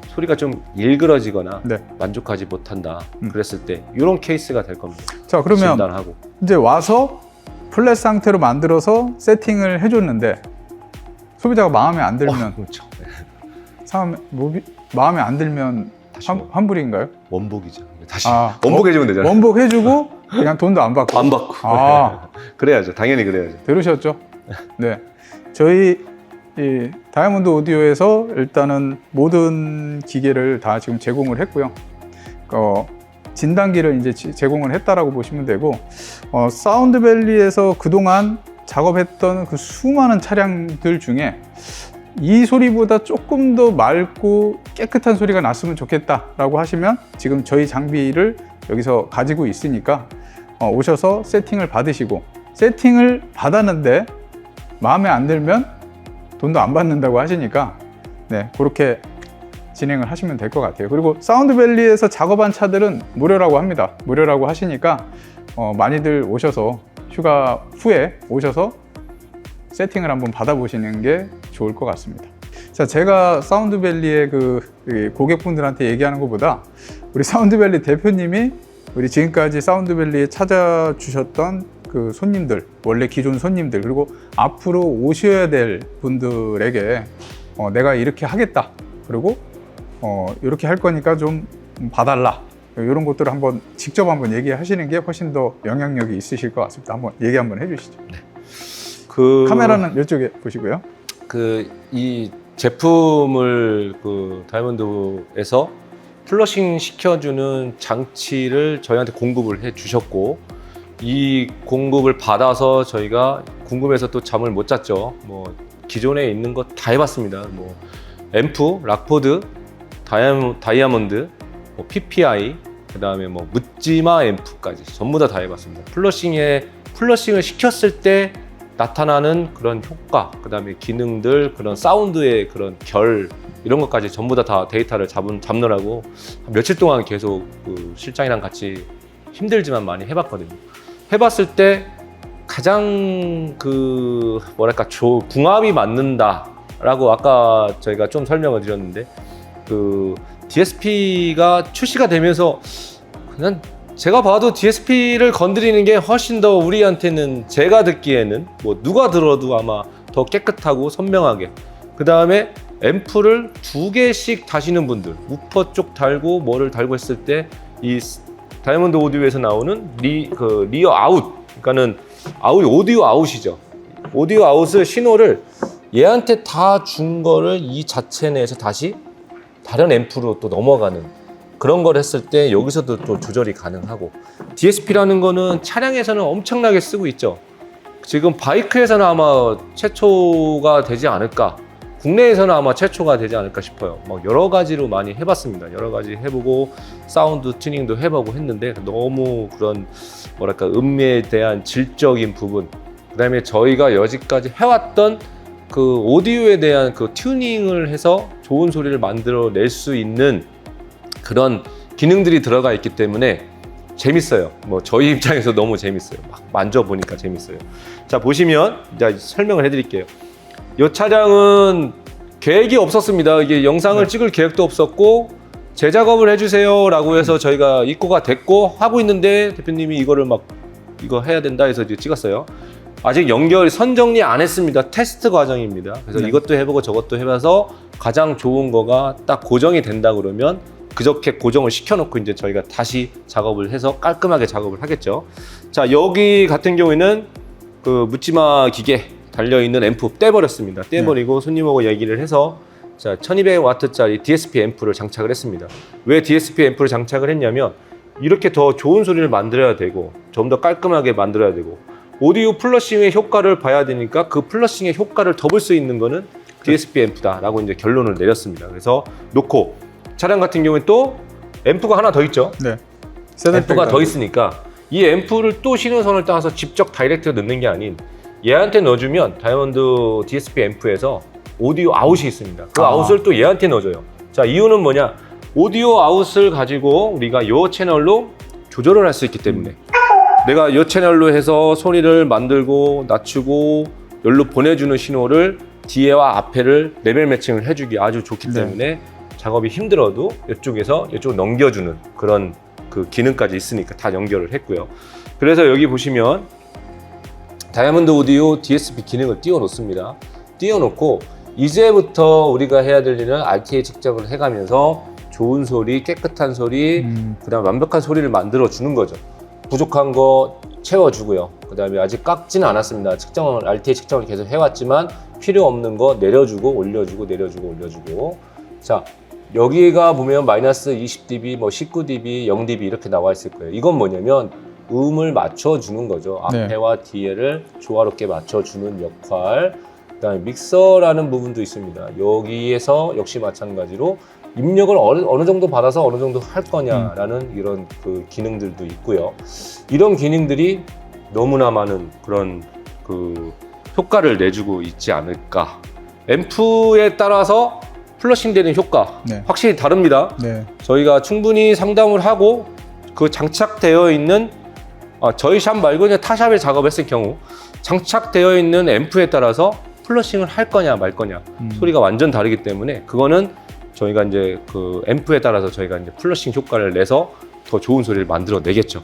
소리가 좀 일그러지거나 네. 만족하지 못한다 그랬을 때 이런 케이스가 될 겁니다. 자, 그러면 진단하고. 이제 와서 플랫 상태로 만들어서 세팅을 해줬는데 소비자가 마음에 안 들면 그렇죠. 마음에 안 들면 환불인가요? 원복이죠. 다시 아, 원복해주면 되잖아요. 원복해주고 그냥 돈도 안 받고. 안 받고. 아. 그래야죠. 당연히 그래야죠. 들으셨죠? 네. 저희 이 다이아몬드 오디오에서 일단은 모든 기계를 다 지금 제공을 했고요. 진단기를 이제 제공을 했다라고 보시면 되고, 사운드밸리에서 그동안 작업했던 그 수많은 차량들 중에 이 소리보다 조금 더 맑고 깨끗한 소리가 났으면 좋겠다라고 하시면 지금 저희 장비를 여기서 가지고 있으니까 오셔서 세팅을 받으시고, 세팅을 받았는데 마음에 안 들면 돈도 안 받는다고 하시니까 네, 그렇게 진행을 하시면 될 것 같아요. 그리고 사운드밸리에서 작업한 차들은 무료라고 합니다. 무료라고 하시니까 많이들 오셔서 휴가 후에 오셔서 세팅을 한번 받아보시는 게 좋을 것 같습니다. 자, 제가 사운드밸리의 그 고객분들한테 얘기하는 것보다 우리 사운드밸리 대표님이 우리 지금까지 사운드밸리에 찾아주셨던 그 손님들, 원래 기존 손님들, 그리고 앞으로 오셔야 될 분들에게 내가 이렇게 하겠다, 그리고 이렇게 할 거니까 좀 봐달라, 이런 것들을 한번 직접 한번 얘기하시는 게 훨씬 더 영향력이 있으실 것 같습니다. 한번 얘기 한번 해주시죠. 네. 카메라는 이쪽에 보시고요. 이 제품을 다이아몬드에서 플러싱 시켜주는 장치를 저희한테 공급을 해 주셨고, 이 공급을 받아서 저희가 궁금해서 또 잠을 못 잤죠. 뭐 기존에 있는 거 다 해봤습니다. 뭐 앰프, 락포드, 다이아몬드, 뭐 PPI, 그 다음에 뭐 묻지마 앰프까지 전부 다 해봤습니다. 플러싱을 시켰을 때 나타나는 그런 효과, 그 다음에 기능들, 그런 사운드의 그런 결, 이런 것까지 전부 다 데이터를 잡느라고 며칠 동안 계속 실장이랑 같이 힘들지만 많이 해봤거든요. 해봤을 때 가장 궁합이 맞는다라고 아까 저희가 좀 설명을 드렸는데, DSP가 출시가 되면서 그냥 제가 봐도 DSP를 건드리는 게 훨씬 더 우리한테는, 제가 듣기에는 뭐 누가 들어도 아마 더 깨끗하고 선명하게, 그 다음에 앰프를 2개씩 다시는 분들, 우퍼 쪽 달고 뭐를 달고 했을 때 이 다이아몬드 오디오에서 나오는 리어 아웃, 그러니까는 오디오 아웃이죠. 오디오 아웃을 신호를 얘한테 다 준 거를 이 자체 내에서 다시 다른 앰프로 또 넘어가는 그런 걸 했을 때 여기서도 또 조절이 가능하고, DSP라는 거는 차량에서는 엄청나게 쓰고 있죠. 지금 바이크에서는 아마 최초가 되지 않을까, 국내에서는 아마 최초가 되지 않을까 싶어요. 막 여러 가지로 많이 해봤습니다. 여러 가지 해보고 사운드 튜닝도 해보고 했는데, 너무 그런 음미에 대한 질적인 부분, 그 다음에 저희가 여지까지 해왔던 그 오디오에 대한 그 튜닝을 해서 좋은 소리를 만들어낼 수 있는 그런 기능들이 들어가 있기 때문에 재밌어요. 뭐 저희 입장에서 너무 재밌어요. 막 만져보니까 재밌어요. 자, 보시면 이제 설명을 해드릴게요. 이 차량은 계획이 없었습니다. 이게 영상을 찍을 계획도 없었고, 재작업을 해주세요 라고 해서 저희가 입고가 됐고 하고 있는데, 대표님이 이거 해야 된다 해서 이제 찍었어요. 아직 선정리 안 했습니다. 테스트 과정입니다. 그래서 이것도 해보고 저것도 해봐서 가장 좋은 거가 딱 고정이 된다 그러면 그저께 고정을 시켜놓고 이제 저희가 다시 작업을 해서 깔끔하게 작업을 하겠죠. 자, 여기 같은 경우에는 묻지마 기계 달려있는 앰프 떼버렸습니다. 떼버리고 손님하고 얘기를 해서 자, 1200W짜리 DSP 앰프를 장착을 했습니다. 왜 DSP 앰프를 장착을 했냐면 이렇게 더 좋은 소리를 만들어야 되고 좀 더 깔끔하게 만들어야 되고 오디오 플러싱의 효과를 봐야 되니까 그 플러싱의 효과를 더 볼 수 있는 거는 DSP 앰프다라고 이제 결론을 내렸습니다. 그래서 놓고 차량 같은 경우에 또 앰프가 하나 더 있죠. 네. 앰프가 더 있으니까 이 앰프를 또 신호선을 따서 직접 다이렉트 넣는 게 아닌 얘한테 넣어주면 다이아몬드 DSP 앰프에서 오디오 아웃이 있습니다. 그 아웃을 또 얘한테 넣어줘요. 자, 이유는 뭐냐? 오디오 아웃을 가지고 우리가 이 채널로 조절을 할 수 있기 때문에 내가 이 채널로 해서 소리를 만들고 낮추고 여기로 보내주는 신호를 뒤에와 앞에를 레벨 매칭을 해주기 아주 좋기 때문에 작업이 힘들어도 이쪽에서 이쪽으로 넘겨주는 그런 그 기능까지 있으니까 다 연결을 했고요. 그래서 여기 보시면 다이아몬드 오디오 DSP 기능을 띄워놓습니다. 띄워놓고 이제부터 우리가 해야 될 일은 RTA 측정을 해가면서 좋은 소리, 깨끗한 소리, 그다음 완벽한 소리를 만들어 주는 거죠. 부족한 거 채워주고요. 그다음에 아직 깎지는 않았습니다. 측정을 RTA 측정을 계속 해왔지만 필요 없는 거 내려주고 올려주고 내려주고 올려주고. 자, 여기가 보면 마이너스 20dB, 뭐 19dB, 0dB 이렇게 나와 있을 거예요. 이건 뭐냐면 음을 맞춰주는 거죠. 앞에와 뒤에를 조화롭게 맞춰주는 역할. 그다음에 믹서라는 부분도 있습니다. 여기에서 역시 마찬가지로 입력을 어느 정도 받아서 어느 정도 할 거냐라는 이런 그 기능들도 있고요. 이런 기능들이 너무나 많은 그런 그 효과를 내주고 있지 않을까. 앰프에 따라서 플러싱 되는 효과 확실히 다릅니다. 저희가 충분히 상담을 하고 그 장착되어 있는 저희 샵 말고 그냥 타 샵에 작업했을 경우 장착되어 있는 앰프에 따라서 플러싱을 할 거냐 말 거냐 소리가 완전 다르기 때문에 그거는 저희가 이제 그 앰프에 따라서 저희가 이제 플러싱 효과를 내서 더 좋은 소리를 만들어 내겠죠.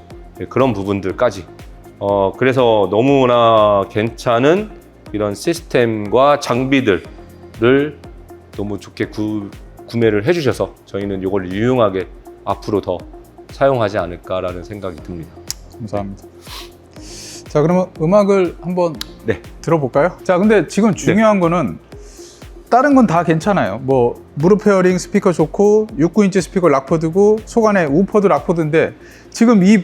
그런 부분들까지. 그래서 너무나 괜찮은 이런 시스템과 장비들을 너무 좋게 구매를 해주셔서 저희는 이걸 유용하게 앞으로 더 사용하지 않을까라는 생각이 듭니다. 감사합니다. 자, 그러면 음악을 한번 들어볼까요? 자, 근데 지금 중요한 거는 다른 건 다 괜찮아요. 뭐 무릎 페어링 스피커 좋고 6.9인치 스피커 락포드고 속 안에 우퍼도 락포드인데 지금 이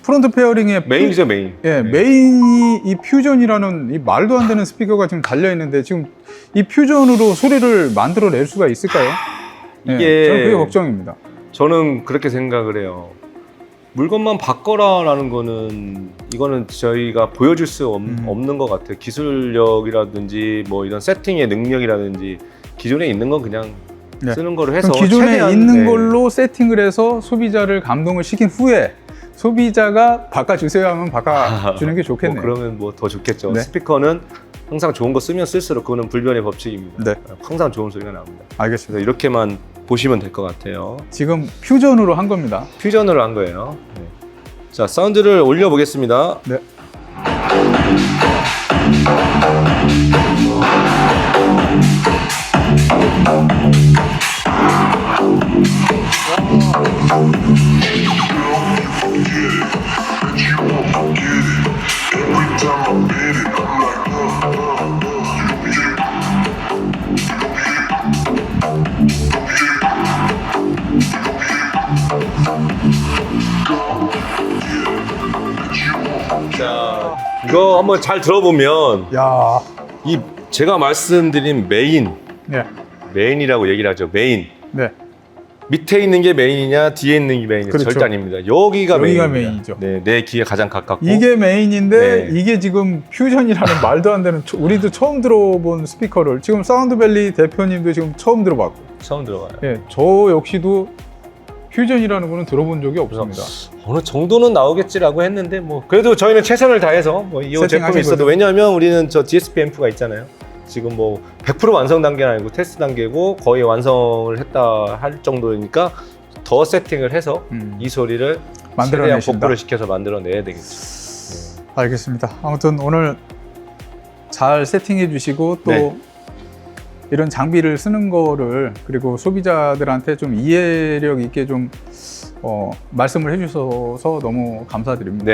프론트 페어링의 메인이죠, 메인. 메인이 이 퓨전이라는 이 말도 안 되는 스피커가 지금 달려 있는데 지금 이 퓨전으로 소리를 만들어 낼 수가 있을까요? 이게 저는 그게 걱정입니다. 저는 그렇게 생각을 해요. 물건만 바꿔라라는 거는 이거는 저희가 보여줄 수 없는 것 같아요. 기술력이라든지 뭐 이런 세팅의 능력이라든지 기존에 있는 건 그냥 쓰는 거로 해서 기존에 최대한, 있는 걸로 세팅을 해서 소비자를 감동을 시킨 후에 소비자가 바꿔주세요 하면 바꿔주는 게 좋겠네요. 그러면 뭐 더 좋겠죠. 스피커는 항상 좋은 거 쓰면 쓸수록 그거는 불변의 법칙입니다. 항상 좋은 소리가 나옵니다. 알겠습니다. 그래서 이렇게만 보시면 될 것 같아요. 지금 퓨전으로 한 겁니다. 퓨전으로 한 거예요. 자, 사운드를 올려보겠습니다. 자, 이거 한번 잘 들어보면 이 제가 말씀드린 메인이라고 얘기를 하죠. 메인. 밑에 있는 게 메인이냐 뒤에 있는 게 메인이냐 절대 아닙니다. 여기가 메인이죠. 내 귀에 가장 가깝고 이게 메인인데 이게 지금 퓨전이라는 말도 안 되는 우리도 처음 들어본 스피커를 지금 사운드밸리 대표님도 지금 처음 들어봤고 처음 들어봐요. 저 역시도 퓨전이라는 거는 들어본 적이 없습니다. 어느 정도는 나오겠지라고 했는데 뭐 그래도 저희는 최선을 다해서 뭐 이 제품이 있어도 왜냐하면 우리는 저 DSP 앰프가 있잖아요. 지금 뭐 100% 완성 단계는 아니고 테스트 단계고 거의 완성을 했다 할 정도니까 더 세팅을 해서 이 소리를 최대한 복구를 시켜서 만들어내야 되겠죠. 알겠습니다. 아무튼 오늘 잘 세팅해 주시고 또 이런 장비를 쓰는 거를 그리고 소비자들한테 좀 이해력 있게 좀 말씀을 해주셔서 너무 감사드립니다.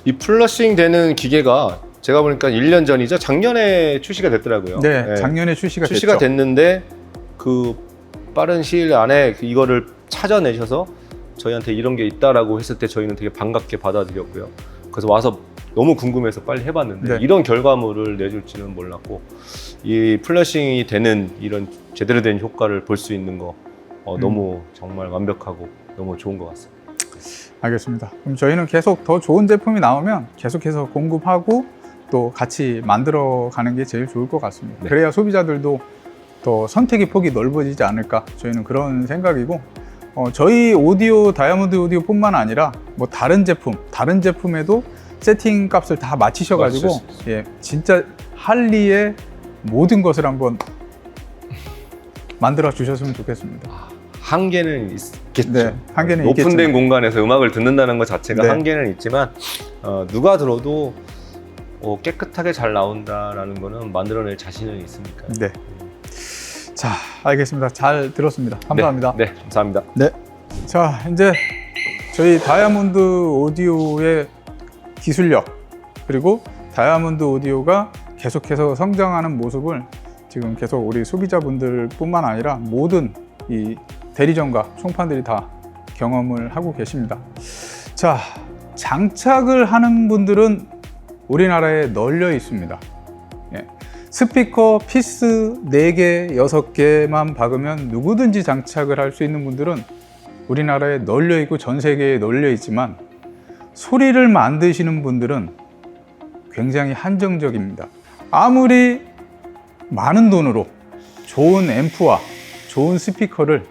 이 플러싱 되는 기계가 제가 보니까 1년 전이죠. 작년에 출시가 됐더라고요. 작년에 출시가 됐는데 그 빠른 시일 안에 이거를 찾아내셔서 저희한테 이런 게 있다라고 했을 때 저희는 되게 반갑게 받아들였고요. 그래서 와서 너무 궁금해서 빨리 해봤는데 네. 이런 결과물을 내줄지는 몰랐고 이 플러싱이 되는 이런 제대로 된 효과를 볼 수 있는 거 너무 정말 완벽하고 너무 좋은 것 같습니다. 알겠습니다. 그럼 저희는 계속 더 좋은 제품이 나오면 계속해서 공급하고 또 같이 만들어 가는 게 제일 좋을 것 같습니다. 네. 그래야 소비자들도 더 선택의 폭이 넓어지지 않을까, 저희는 그런 생각이고, 저희 오디오, 다이아몬드 오디오뿐만 아니라 뭐 다른 제품에도 세팅 값을 다 맞추셔가지고 맞출 수 예, 진짜 할리의 모든 것을 한번 만들어 주셨으면 좋겠습니다. 한계는 있겠죠. 네, 한계는 오픈된 있겠지만. 공간에서 음악을 듣는다는 것 자체가 네. 한계는 있지만 누가 들어도 깨끗하게 잘 나온다라는 거는 만들어낼 자신은 있으니까. 네. 자, 알겠습니다. 잘 들었습니다. 감사합니다. 네, 감사합니다. 네. 자, 이제 저희 다이아몬드 오디오의 기술력, 그리고 다이아몬드 오디오가 계속해서 성장하는 모습을 지금 계속 우리 소비자분들 뿐만 아니라 모든 이 대리점과 총판들이 다 경험을 하고 계십니다. 자, 장착을 하는 분들은 우리나라에 널려 있습니다. 예. 스피커 피스 4개, 6개만 박으면 누구든지 장착을 할 수 있는 분들은 우리나라에 널려 있고 전 세계에 널려 있지만, 소리를 만드시는 분들은 굉장히 한정적입니다. 아무리 많은 돈으로 좋은 앰프와 좋은 스피커를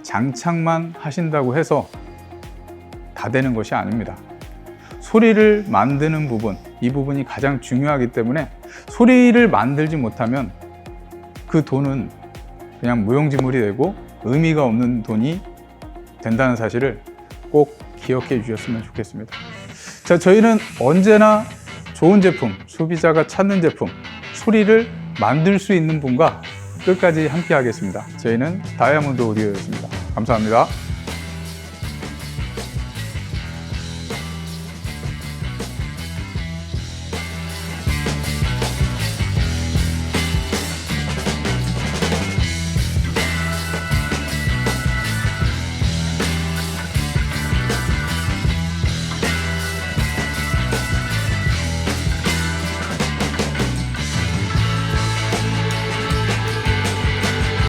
장착만 하신다고 해서 다 되는 것이 아닙니다. 소리를 만드는 부분, 이 부분이 가장 중요하기 때문에 소리를 만들지 못하면 그 돈은 그냥 무용지물이 되고 의미가 없는 돈이 된다는 사실을 꼭 기억해 주셨으면 좋겠습니다. 자, 저희는 언제나 좋은 제품, 소비자가 찾는 제품, 소리를 만들 수 있는 분과 끝까지 함께 하겠습니다. 저희는 다이아몬드 오디오였습니다. 감사합니다.